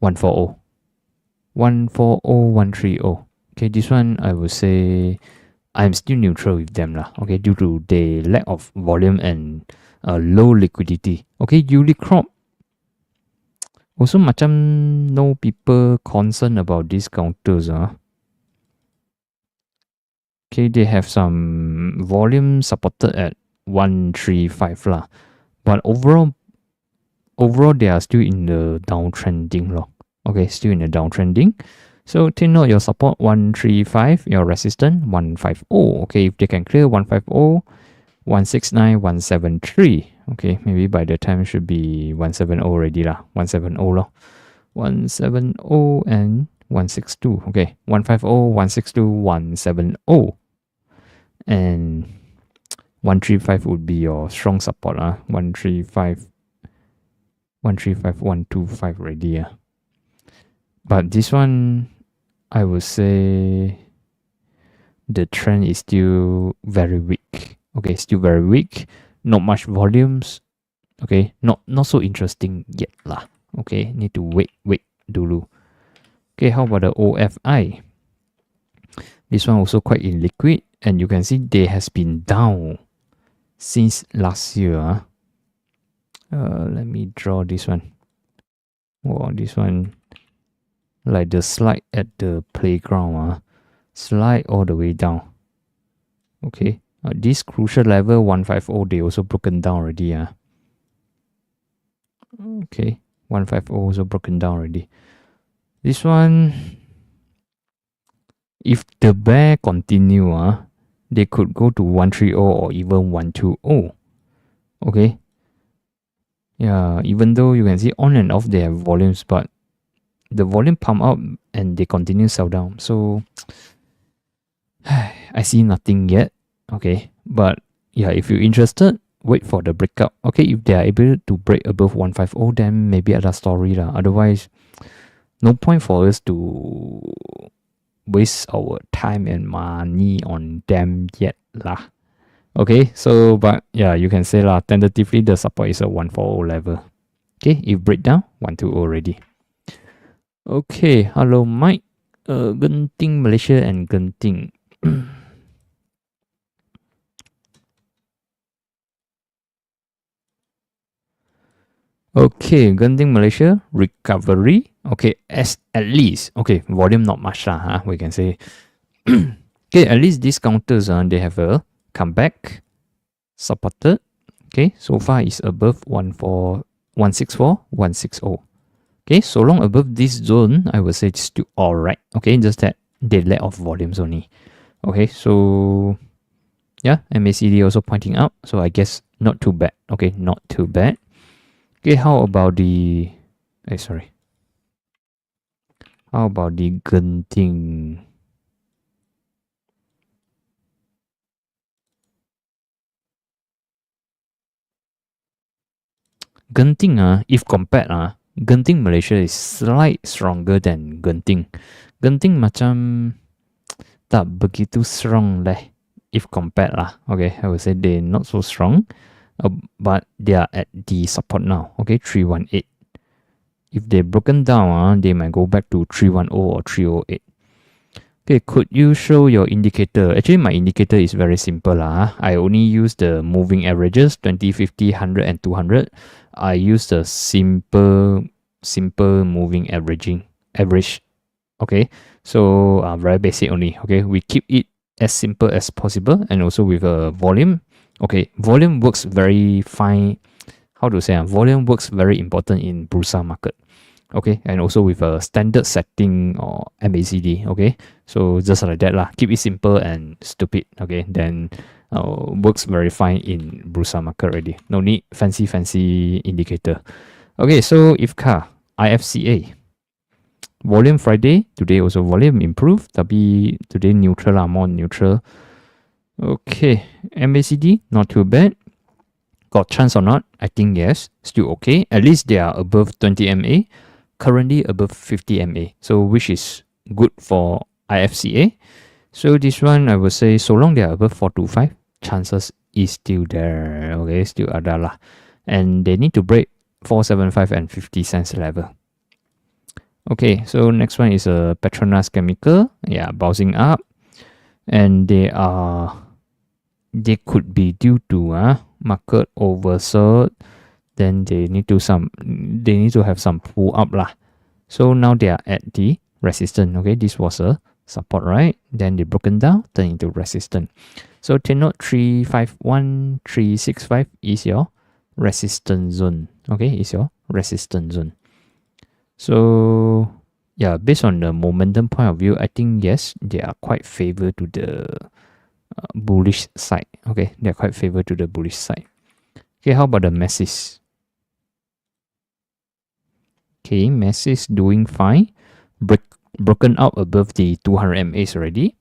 140. 140, 130. Okay, this one I would say I'm still neutral with them lah. Okay, due to the lack of volume and low liquidity. Okay, Unicrop also macam no people concerned about these counters. Okay, they have some volume supported at 135 lah. But overall they are still in the downtrending lor. Okay, still in the downtrending. So take note your support 135, your resistance 150. Okay, if they can clear 150, 169, 173. Okay, maybe by the time should be 170 already lah. 170 lor. 170 and 162. Okay, 150, 162, 170. And 135 would be your strong support. 135, 125 already. But this one, I would say the trend is still very weak. Okay, still very weak. Not much volumes. Okay, not so interesting yet lah. Okay, need to wait dulu. Okay, how about the OFI? This one also quite illiquid, and you can see they has been down since last year. Let me draw this one. Oh, this one like the slide at the playground. Slide all the way down. Okay. This crucial level 150, they also broken down already. Okay, 150 also broken down already. This one, if the bear continue, they could go to 130 or even 120. Okay. Yeah, even though you can see on and off they have volumes, but the volume pump up and they continue sell down. So I see nothing yet. Okay. But yeah, if you're interested, wait for the breakout. Okay, if they are able to break above 150, then maybe other story lah. Otherwise, no point for us to waste our time and money on them yet lah. Okay, so but yeah, you can say lah, tentatively the support is a 140 level. Okay, if breakdown 120 already. Okay, hello Mike. Genting Malaysia and Genting. Okay, Genting Malaysia recovery. Okay, at least okay, volume not much lah. We can say. Okay, at least these counters they have a comeback supported. Okay, so far is above 164, 160. Okay, so long above this zone, I would say it's still alright. Okay, just that they lack of volumes only. Okay, so yeah, MACD also pointing up. So I guess not too bad. Okay, not too bad. Okay, how about the how about the Genting? Genting if compared Genting Malaysia is slightly stronger than Genting. Genting macam tak begitu strong leh if compared lah. Okay, I would say they not so strong, but they are at the support now. Okay, 318. If they broken down, they might go back to 310 or 308. Okay, could you show your indicator? Actually, my indicator is very simple lah. I only use the moving averages 20, 50, 100, and 200. I use the simple moving average. Okay, so very basic only. Okay, we keep it as simple as possible, and also with a volume. Okay, volume works very fine. How to say? Volume works very important in Bursa market. Okay, and also with a standard setting or MACD. Okay, so just like that lah. Keep it simple and stupid. Okay, then works very fine in Bursa market already. No need fancy indicator. Okay, so if IFCA volume Friday today also volume improved, tapi today neutral lah, more neutral. Okay, MACD not too bad. Got chance or not? I think yes, still okay. At least they are above 20 MA, currently above 50 MA, so which is good for IFCA. So this one I would say so long they are above 425, chances is still there. Okay, still ada lah, and they need to break 475 and 50 cents level. Okay, so next one is a Petronas Chemical. Yeah, bouncing up, and they could be due to market oversold. Then they need to have some pull up lah. So now they are at the resistance. Okay, this was a support, right? Then they broken down, turn into resistance. So tenor 351, 365 is your resistance zone. Okay, is your resistance zone. So yeah, based on the momentum point of view, I think yes, they are quite favored to the bullish side. Okay, they are quite favored to the bullish side. Okay, how about the masses? Okay, masses doing fine. Broken out above the 200 MAs already.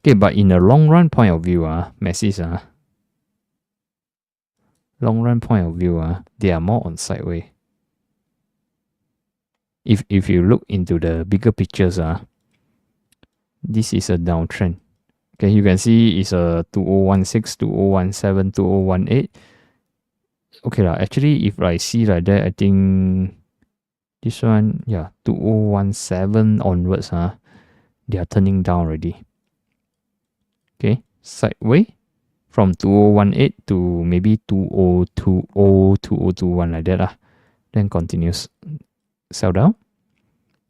Okay, but in a long run point of view, masses long run point of view, they are more on sideways. If you look into the bigger pictures, this is a downtrend. Okay, you can see it's a 2016, 2017, 2018. Okay lah, actually if I see like that, I think this one, yeah, 2017 onwards, they are turning down already. Okay, sideways from 2018 to maybe 2020, 2021 like that lah. Then continues sell down.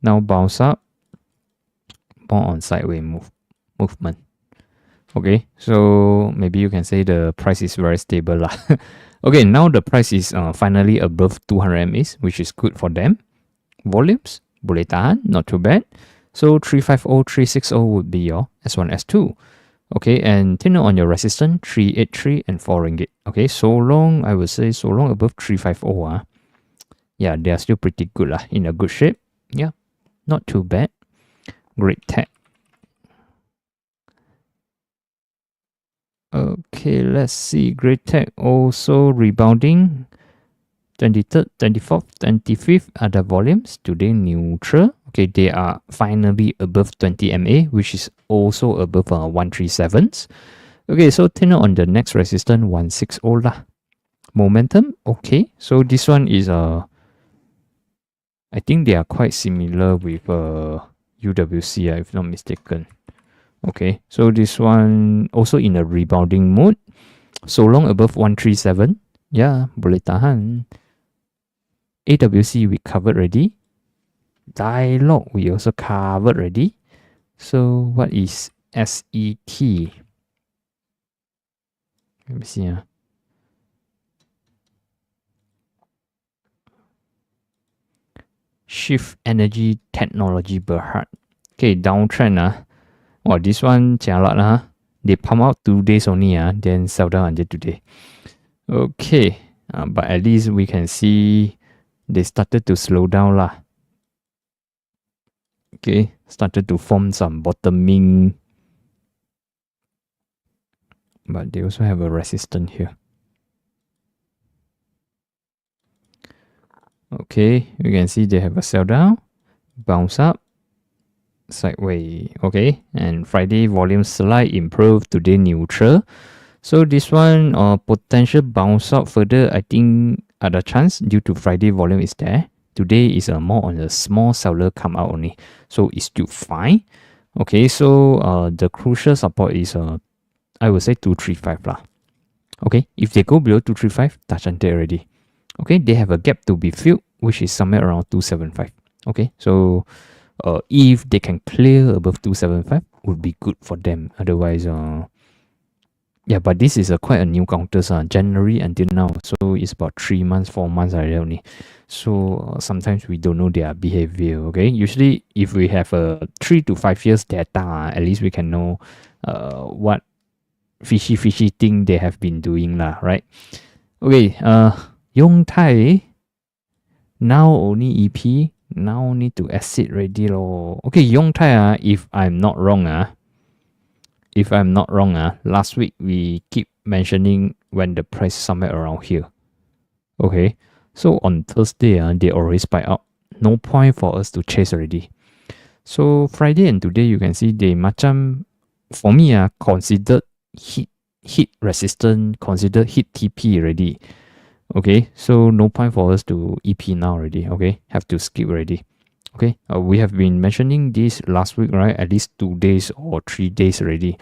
Now bounce up, more on sideways movement. Okay, so maybe you can say the price is very stable lah. Okay, now the price is finally above 200 MAs, which is good for them. Volumes, boleh tahan, not too bad. So 350, 360 would be your S1, S2. Okay, and take note on your resistance 383 and 4 ringgit. Okay, so long, I would say so long above 350. Yeah, they are still pretty good in a good shape. Yeah, not too bad. Great tech. Okay, let's see. Great tech also rebounding. 23rd, 24th, 25th are the volumes. Today neutral. Okay, they are finally above 20 MA, which is also above 137s. Okay, so turn on the next resistance 160 lah. Momentum, okay. So this one is I think they are quite similar with UWC, if not mistaken. Okay, so this one also in a rebounding mode. So long above 137. Yeah, boleh tahan. AWC we covered already. Dialogue we also covered already. So what is SET? Let me see. Shift Energy Technology Berhad. Okay, downtrend. Oh, this one jialat. They pump out 2 days only, then sell down until today. Okay, but at least we can see they started to slow down lah. Okay, started to form some bottoming, but they also have a resistance here. Okay, you can see they have a sell down, bounce up, sideways. Okay, and Friday volume slight improve, today neutral. So this one potential bounce out further, I think ada chance due to Friday volume is there. Today is more on a small seller come out only, so it's still fine. Okay, so the crucial support is I would say 235 lah. Okay, if they go below 235, touch and take already. Okay, they have a gap to be filled, which is somewhere around 275. Okay, so if they can clear above 275, would be good for them. Otherwise, yeah, but this is quite a new counters, January until now. So it's about 3 months, 4 months only. So sometimes we don't know their behavior. Okay, usually if we have a 3 to 5 years data, at least we can know what fishy thing they have been doing lah, right? Okay, Yongtai now only EP, now need to exit ready lor. Okay, Yongtai if I'm not wrong last week we keep mentioning when the price somewhere around here. Okay, so on Thursday they already spike up. No point for us to chase already. So Friday and today you can see they macam for me considered hit resistant, considered hit TP already. Okay, so no point for us to EP now already. Okay, have to skip already. Okay, we have been mentioning this last week, right? At least 2 days or 3 days already.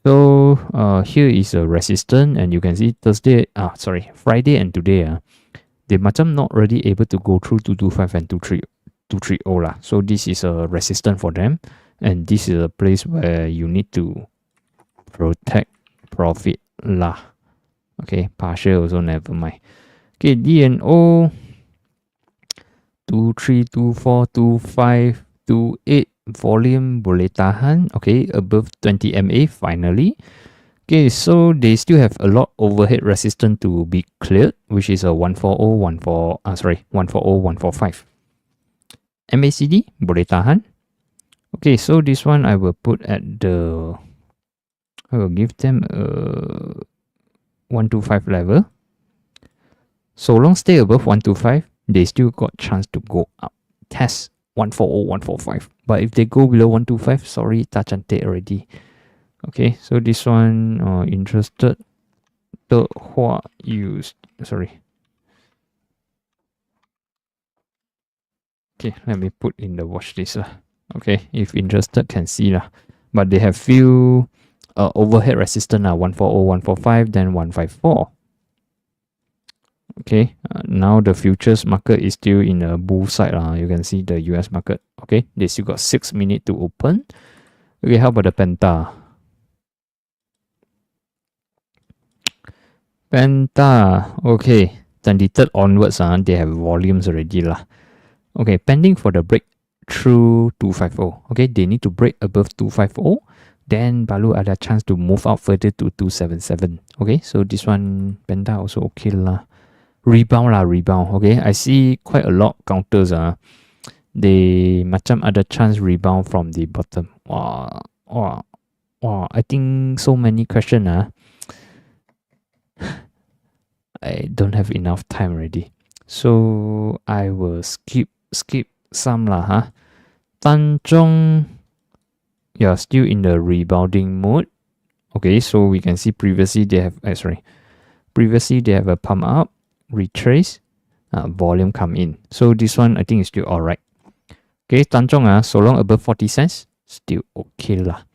So here is a resistance, and you can see Friday and today they macam not really able to go through 225 and 230 lah. So this is a resistance for them, and this is a place where you need to protect profit lah. Okay, partial also never mind. Okay, DNO 23, 24, 25, 28 volume boleh tahan. Okay, above 20 MA finally. Okay, so they still have a lot overhead resistance to be cleared, which is a 140, 145. MACD boleh tahan. Okay, so this one I will put at I will give them a 125 level. So long stay above 125, they still got chance to go up. Test 140, 145. But if they go below 125, sorry, touch and take already. Okay, so this one interested. Okay, let me put in the watch list lah. Okay, if interested can see lah. But they have few overhead resistance 140, 145, then 154. Okay, now the futures market is still in a bull side. You can see the US market. Okay, they still got 6 minutes to open. Okay, how about the Penta? Okay, 23rd onwards, they have volumes already lah. Okay, pending for the break through 250. Okay, they need to break above 250. then baru ada chance to move out further to 277. Okay, so this one panda also okay lah. Rebound. Okay, I see quite a lot counters they macam ada chance rebound from the bottom. Wow, I think so many question I don't have enough time already, so I will skip some lah. Tanjong, yeah, still in the rebounding mode. Okay, so we can see previously they have a pump up, retrace, volume come in. So this one I think is still alright. Okay, Tanjong so long above 40 cents, still okay lah.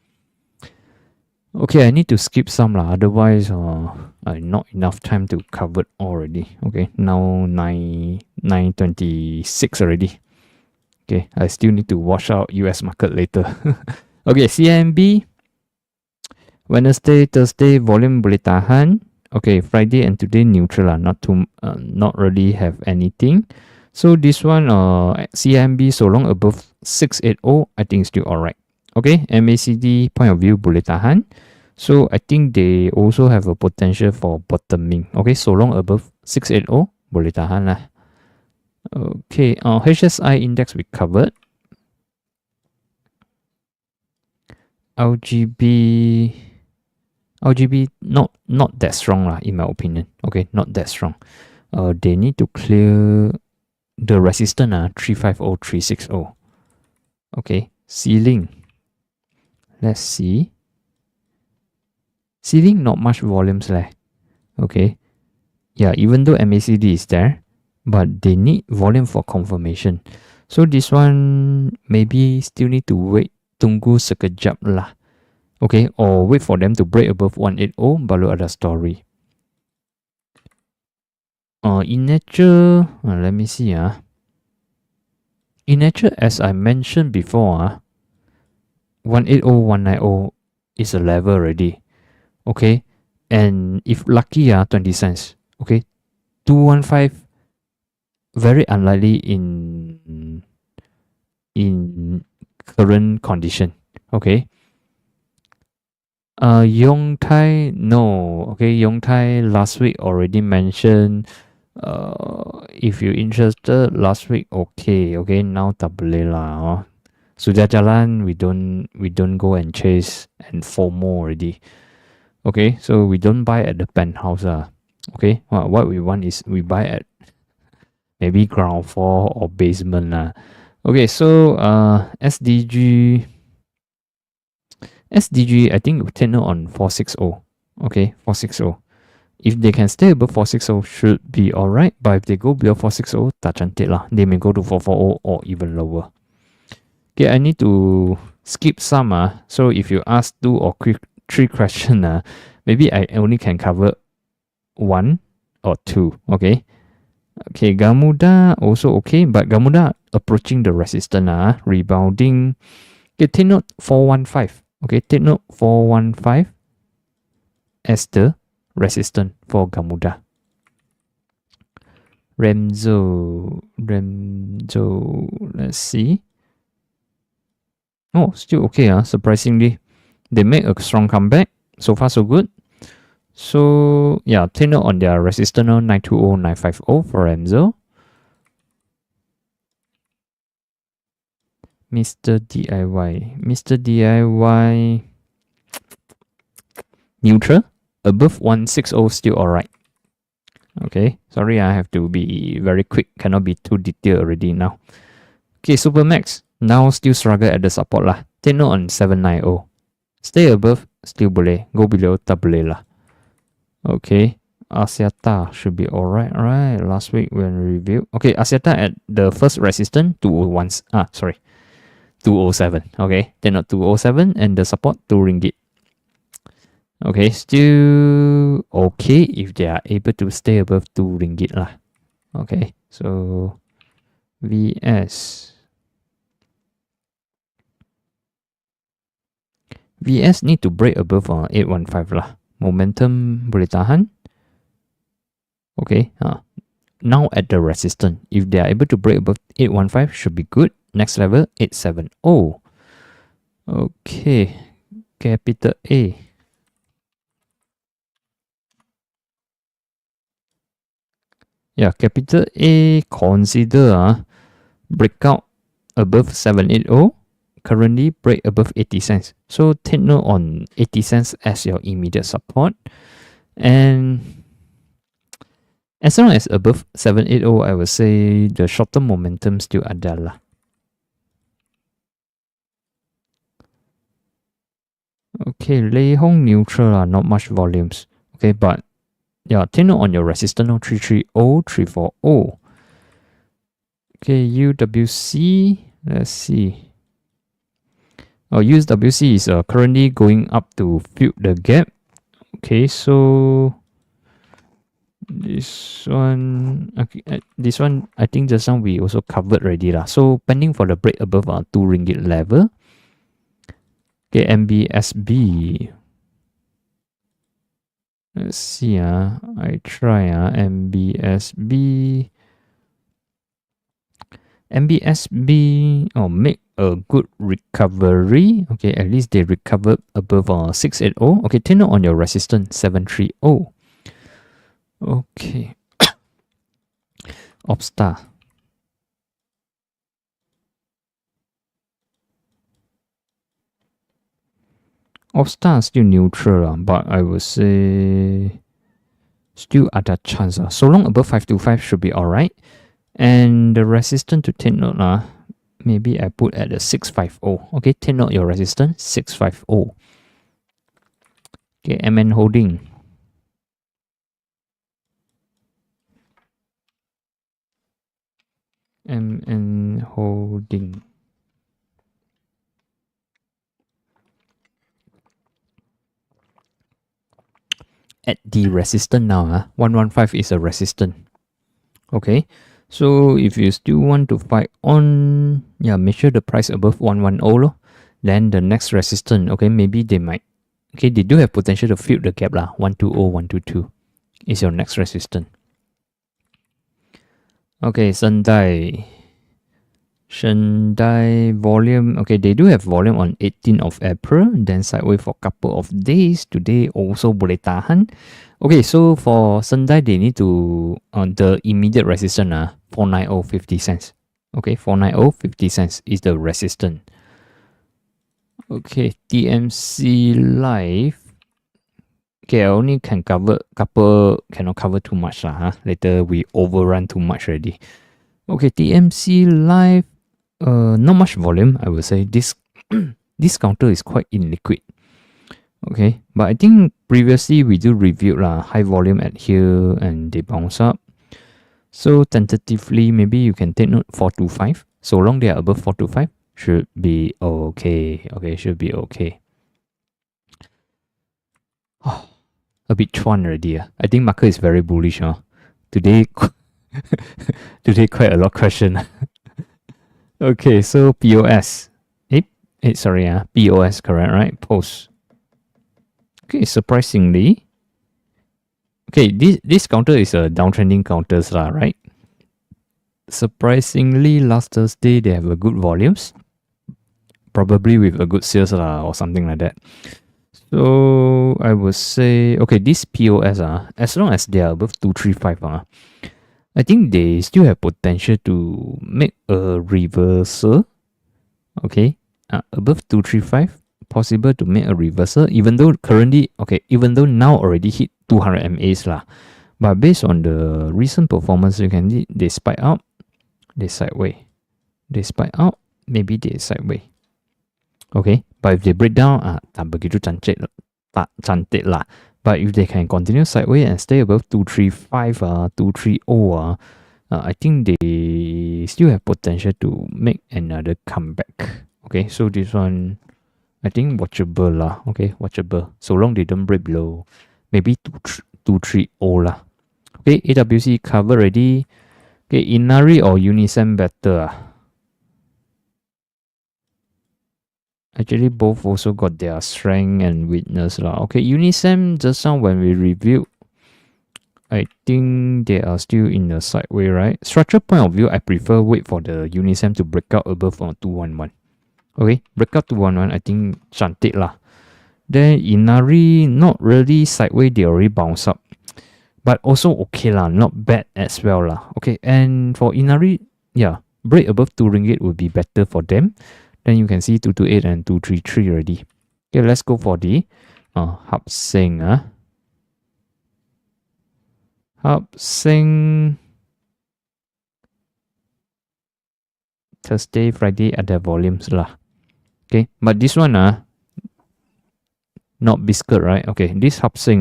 Okay, I need to skip some lah, otherwise not enough time to cover already. Okay, now 9:26 already. Okay, I still need to watch out US market later. Okay, CMB, Wednesday, Thursday, volume boleh tahan. Okay, Friday and today neutral lah, not really have anything. So this one, CMB so long above 680, I think still alright. Okay, MACD point of view boleh tahan. So I think they also have a potential for bottoming. Okay, so long above 680, boleh tahan lah. Okay, HSI index we covered. LGB not that strong lah, in my opinion. Okay, not that strong. They need to clear the resistance 350, 360. Okay, ceiling. Let's see. Ceiling not much volumes leh. Okay. Yeah, even though MACD is there, but they need volume for confirmation. So this one maybe still need to wait, tunggu sekejap lah. Okay, or wait for them to break above 180 baru ada story. In nature, let me see in nature, as I mentioned before 180, 190 is a level already. Okay, and if lucky 20 cents. Okay, 215 very unlikely in current condition. Okay, Yongtai, no. Okay, Yongtai last week already mentioned. If you're interested last week, okay, now tak boleh lah. Sudah jalan, we don't go and chase and FOMO already. Okay, so we don't buy at the penthouse. Okay, what we want is we buy at maybe ground floor or basement. Okay, so SDG, I think we take note on 460. Okay, 460. If they can stay above 460, should be alright. But if they go below 460, tak cantik lah. They may go to 440 or even lower. Okay, I need to skip some. So if you ask 2 or 3 questions, maybe I only can cover 1 or 2. Okay. Okay, Gamuda also okay, but Gamuda approaching the resistance, rebounding. Okay, take note 415. Okay, take note 415 as the resistance for Gamuda. Remzo, let's see. Oh, still okay, surprisingly. They make a strong comeback. So far, so good. So, yeah, take note on their resistance 920, 950 for Remzo. Mr. DIY neutral. Above 160 still alright. Okay, sorry, I have to be very quick. Cannot be too detailed already now. Okay, Supermax. Now still struggle at the support lah. Take note on 790. Stay above, still boleh. Go below, tak boleh lah. Okay, Asiata should be alright, right? Last week when we reviewed. Okay, Asiata at the first resistance, 207. Okay, take note 207 and the support 2 ringgit. Okay, still okay if they are able to stay above 2 ringgit lah. Okay, so VS need to break above 815 lah. Momentum boleh tahan. Okay, now at the resistance, if they are able to break above 815, should be good. Next level 870. Okay, capital A. Yeah, capital A consider breakout above 780. Currently break above 80 cents. So take note on 80 cents as your immediate support. And as long as above 780, I would say the short-term momentum still ada lah. Okay, Lei Hong neutral, not much volumes. Okay, but yeah, take note on your resistance 330, 340. Okay, UWC, let's see. Oh, UWC is currently going up to fill the gap. Okay, so this one, I think just now we also covered already lah. So pending for the break above our 2 ringgit level. Okay, MBSB. Let's see, I try MBSB. MBSB, make a good recovery. Okay, at least they recovered above 680. Okay, take note on your resistance 730. Okay. Opstar. Opstar is still neutral, but I would say still at a chance. So long above 525 should be alright. And the resistance to take note, maybe I put at the 650. Okay, take note your resistance 650. Okay, MN holding. MN holding. At the resistance now, 115 is a resistance. Okay, so if you still want to fight on, make sure the price above 110. Then the next resistance, okay, maybe they might, okay, they do have potential to fill the gap lah. 120, 122 is your next resistance. Okay, Sendai volume, okay, they do have volume on 18th of April, then sideways for a couple of days. Today also boleh tahan. Okay, so for Sendai, they need to, the immediate resistance, 490.50 cents. Okay, 490.50 cents is the resistance. Okay, TMC Live. Okay, I only can cover cannot cover too much lah. Later we overrun too much already. Okay, TMC Live, not much volume, I would say. This counter is quite illiquid. Okay, but I think previously we do review high volume at here and they bounce up. So tentatively, maybe you can take note 425. So long they are above 425, should be okay. Okay, should be okay. Oh, a bit chuan already. I think market is very bullish. Today, today quite a lot of question. Okay, so POS. Sorry, POS, correct, right? Post. Okay, surprisingly. Okay, this counter is a downtrending counters, right? Surprisingly, last Thursday they have a good volumes. Probably with a good sales or something like that. So I would say, okay, this POS, as long as they are above 235, I think they still have potential to make a reversal. Okay, above 235, possible to make a reversal, even though currently, okay, even though now already hit 200 MAs lah. But based on the recent performance, you can see they spike up, they sideways. They spike out, maybe they sideways. Okay, but if they break down, tak begitu cantik lah. But if they can continue sideways and stay above 235, 230, I think they still have potential to make another comeback. Okay, so this one, I think watchable lah. Okay, watchable. So long they don't break below, maybe 230 lah. Okay, AWC cover ready. Okay, Inari or Unisem better. Actually, both also got their strength and weakness lah. Okay, Unisem just now when we reviewed, I think they are still in the sideway, right? Structure point of view, I prefer wait for the Unisem to break out above 211. Okay, break out 211, I think cantik lah. Then Inari, not really sideways, they already bounce up. But also okay lah, not bad as well lah. Okay, and for Inari, yeah, break above 2 ringgit would be better for them. Then you can see 228 and 233 already. Okay, let's go for the Hub Seng. Hub Seng Thursday, Friday at the volumes lah. Okay, but this one not biscuit, right? Okay, this Hub Seng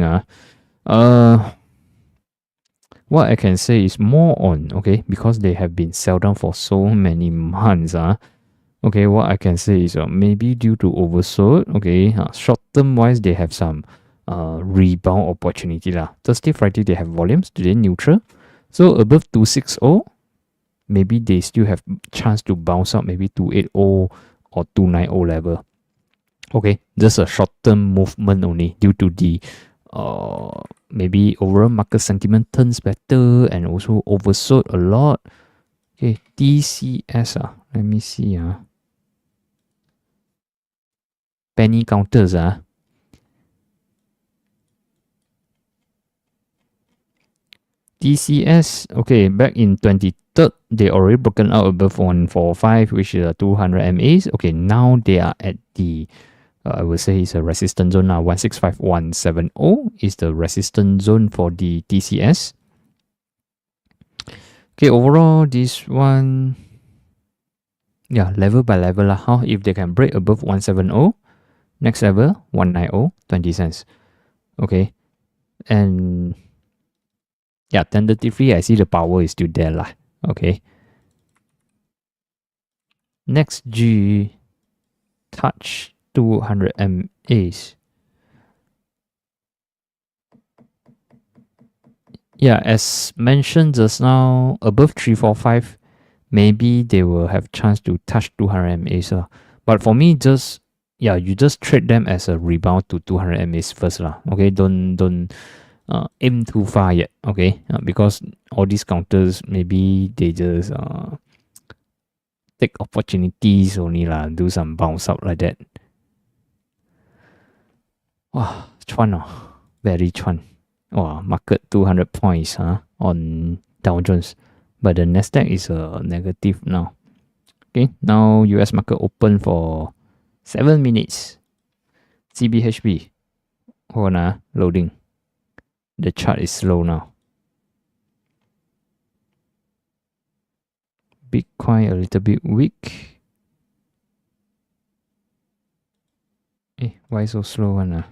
what I can say is more on, okay, because they have been sell down for so many months. Okay, what I can say is maybe due to oversold, okay, short term wise, they have some rebound opportunity lah. Thursday, Friday, they have volumes, today neutral. So above 260, maybe they still have chance to bounce up, maybe 280 or 290 level. Okay, just a short term movement only due to the maybe overall market sentiment turns better and also oversold a lot. Okay, TCS let me see penny counters TCS, okay, back in 23rd, they already broken out above 145, which is 200 MAs. Okay, now they are at the I would say it's a resistance zone now. 165170 is the resistance zone for the TCS. Okay, overall, this one, yeah, level by level lah. How if they can break above 170, next level 190, 20 cents. Okay, and yeah, tentatively, I see the power is still there lah. Okay. Next G touch 200 MAs. Yeah, as mentioned just now, above 345, maybe they will have chance to touch 200 MAs. But for me, just you just trade them as a rebound to 200 MAs first lah. Okay, don't aim too far yet. Okay, because all these counters maybe they just take opportunities only lah, do some bounce up like that. Wow, chuan very chuan. Wow, market 200 points on Dow Jones, but the Nasdaq is negative now. Okay, now US market open for 7 minutes. CBHB, hold on, loading. The chart is slow now. Bitcoin a little bit weak. Why so slow one?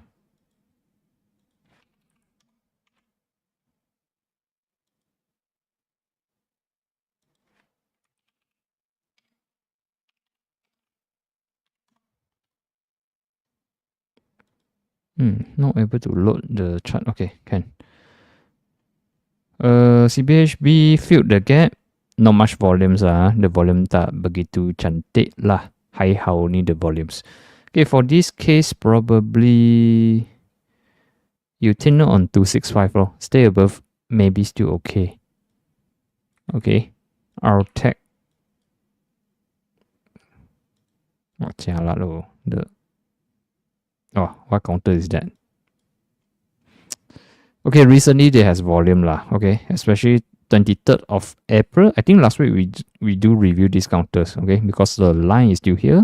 Not able to load the chart. Okay, can. CBHB filled the gap. Not much volumes the volume tak begitu cantik lah. High ni the volumes. Okay, for this case probably you tend on 265 lor. Stay above, maybe still okay. Okay, our tech. What counter is that? Okay, recently there has volume lah. Okay, especially 23rd of April. I think last week we do review these counters. Okay, because the line is still here.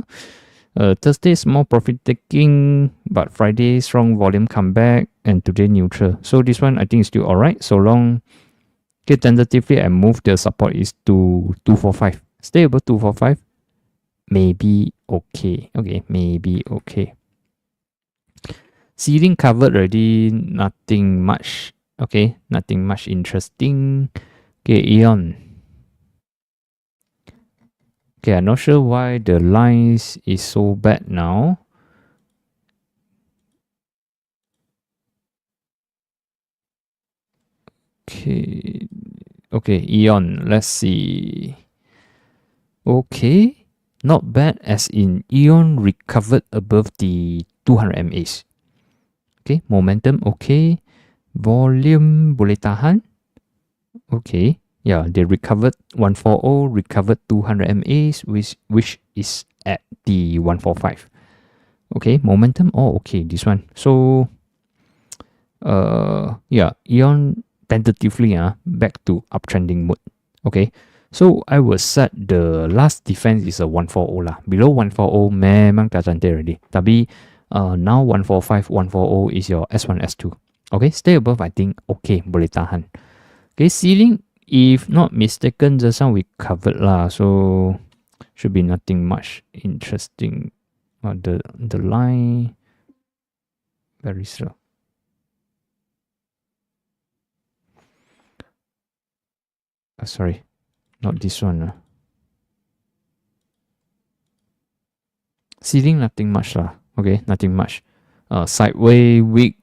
Thursday small profit taking, but Friday strong volume comeback, and today neutral. So this one I think is still alright. So long. Okay, tentatively I move the support is to 245. Stay above 245. Maybe okay. Okay, maybe okay. Ceiling covered already, nothing much. Okay, nothing much interesting. Okay, Eon. Okay, I'm not sure why the lines is so bad now. Okay, Eon, let's see. Okay, not bad as in Eon recovered above the 200 MAs. Okay, momentum okay. Volume boleh tahan. Okay, yeah, they recovered 140, recovered 200 MAs, which is at the 145. Okay, momentum. Oh, okay, this one. So, yeah, Eon tentatively back to uptrending mode. Okay, so I will set the last defense is a 140 lah. Below 140 memang tak cantik already. Tapi now 145, 140 is your S1, S2. Okay, stay above I think okay, boleh tahan. Okay, ceiling, if not mistaken, just now we covered lah. So should be nothing much interesting. The line very slow. Sorry, not this one. Ceiling, nothing much lah. Okay, nothing much. Sideways, weak,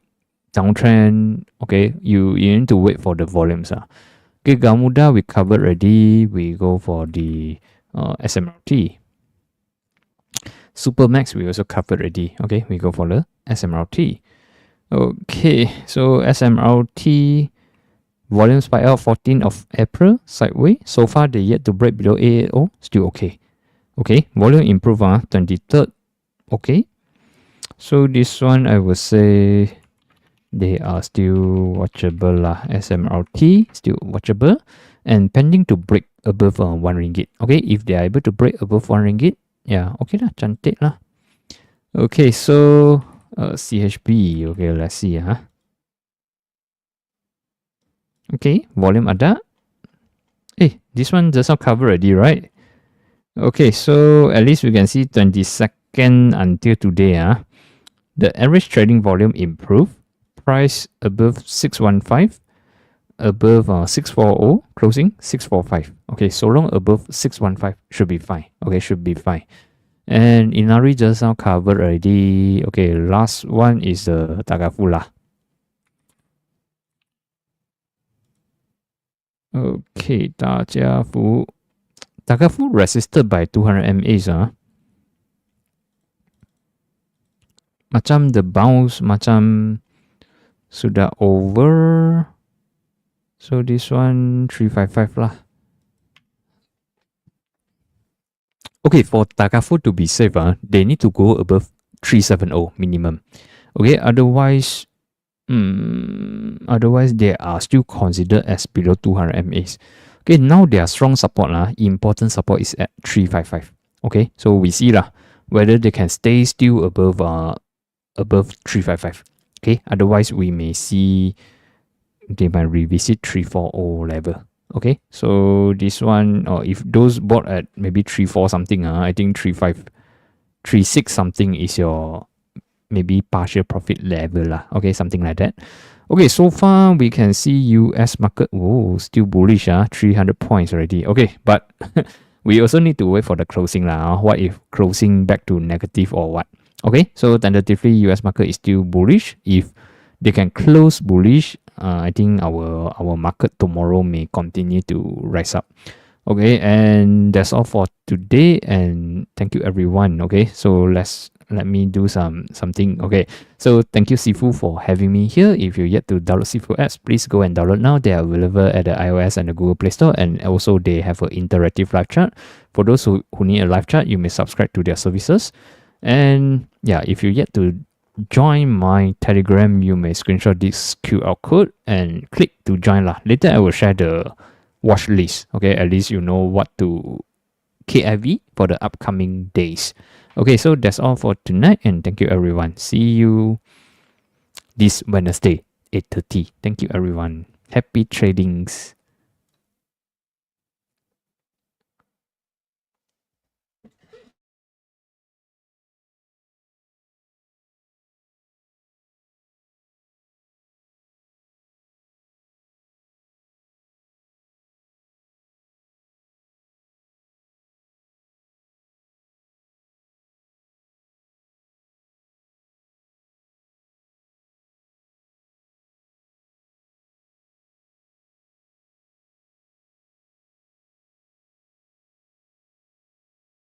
downtrend. Okay, you need to wait for the volumes. Okay, Gamuda we covered already. We go for the SMRT. Supermax we also covered already. Okay, we go for the SMRT. Okay, so SMRT volume spike out 14th of April sideways. So far they yet to break below 880. Still okay. Okay, volume improve 23rd. Okay, so this one I would say they are still watchable lah. SMRT still watchable and pending to break above 1 ringgit. Okay, if they are able to break above 1 ringgit, yeah, okay lah, cantik lah. Okay, so CHB. Okay, let's see. Okay, volume ada. This one just now covered already, right? Okay, so at least we can see 22nd until today. The average trading volume improved. Price above 615, above 640, closing 645. Okay, so long above 615 should be fine. Okay, should be fine. And Inari just now covered already. Okay, last one is the Tagafula. Okay, Tagafu resisted by 200 MAs. Macam the bounce macam sudah over. So this one 355 lah. Okay, for Tagafu to be safe, they need to go above 370 minimum. Okay, otherwise they are still considered as below 200 MAs. Okay, now their strong support important support is at 355. Okay, so we see whether they can stay still above 355. Okay, otherwise we may see they might revisit 340 level. Okay, so this one, or if those bought at maybe 34 something, I think 35, 36 something is your maybe partial profit level lah. Okay, something like that. Okay, so far we can see US market, still bullish, 300 points already. Okay, but we also need to wait for the closing lah. What if closing back to negative or what? Okay, so tentatively US market is still bullish. If they can close bullish, I think our market tomorrow may continue to rise up. Okay, and that's all for today, and thank you everyone. Okay, so let me do something. Okay, so thank you Sifu for having me here. If you yet to download Sifu apps, please go and download now. They are available at the iOS and the Google Play Store, and also they have an interactive live chat. For those who need a live chat, you may subscribe to their services. And yeah, if you yet to join my Telegram, you may screenshot this QR code and click to join lah. Later I will share the watch list. Okay, at least you know what to KIV for the upcoming days. Okay, so that's all for tonight, and thank you everyone. See you this Wednesday 8:30. Thank you everyone. Happy tradings.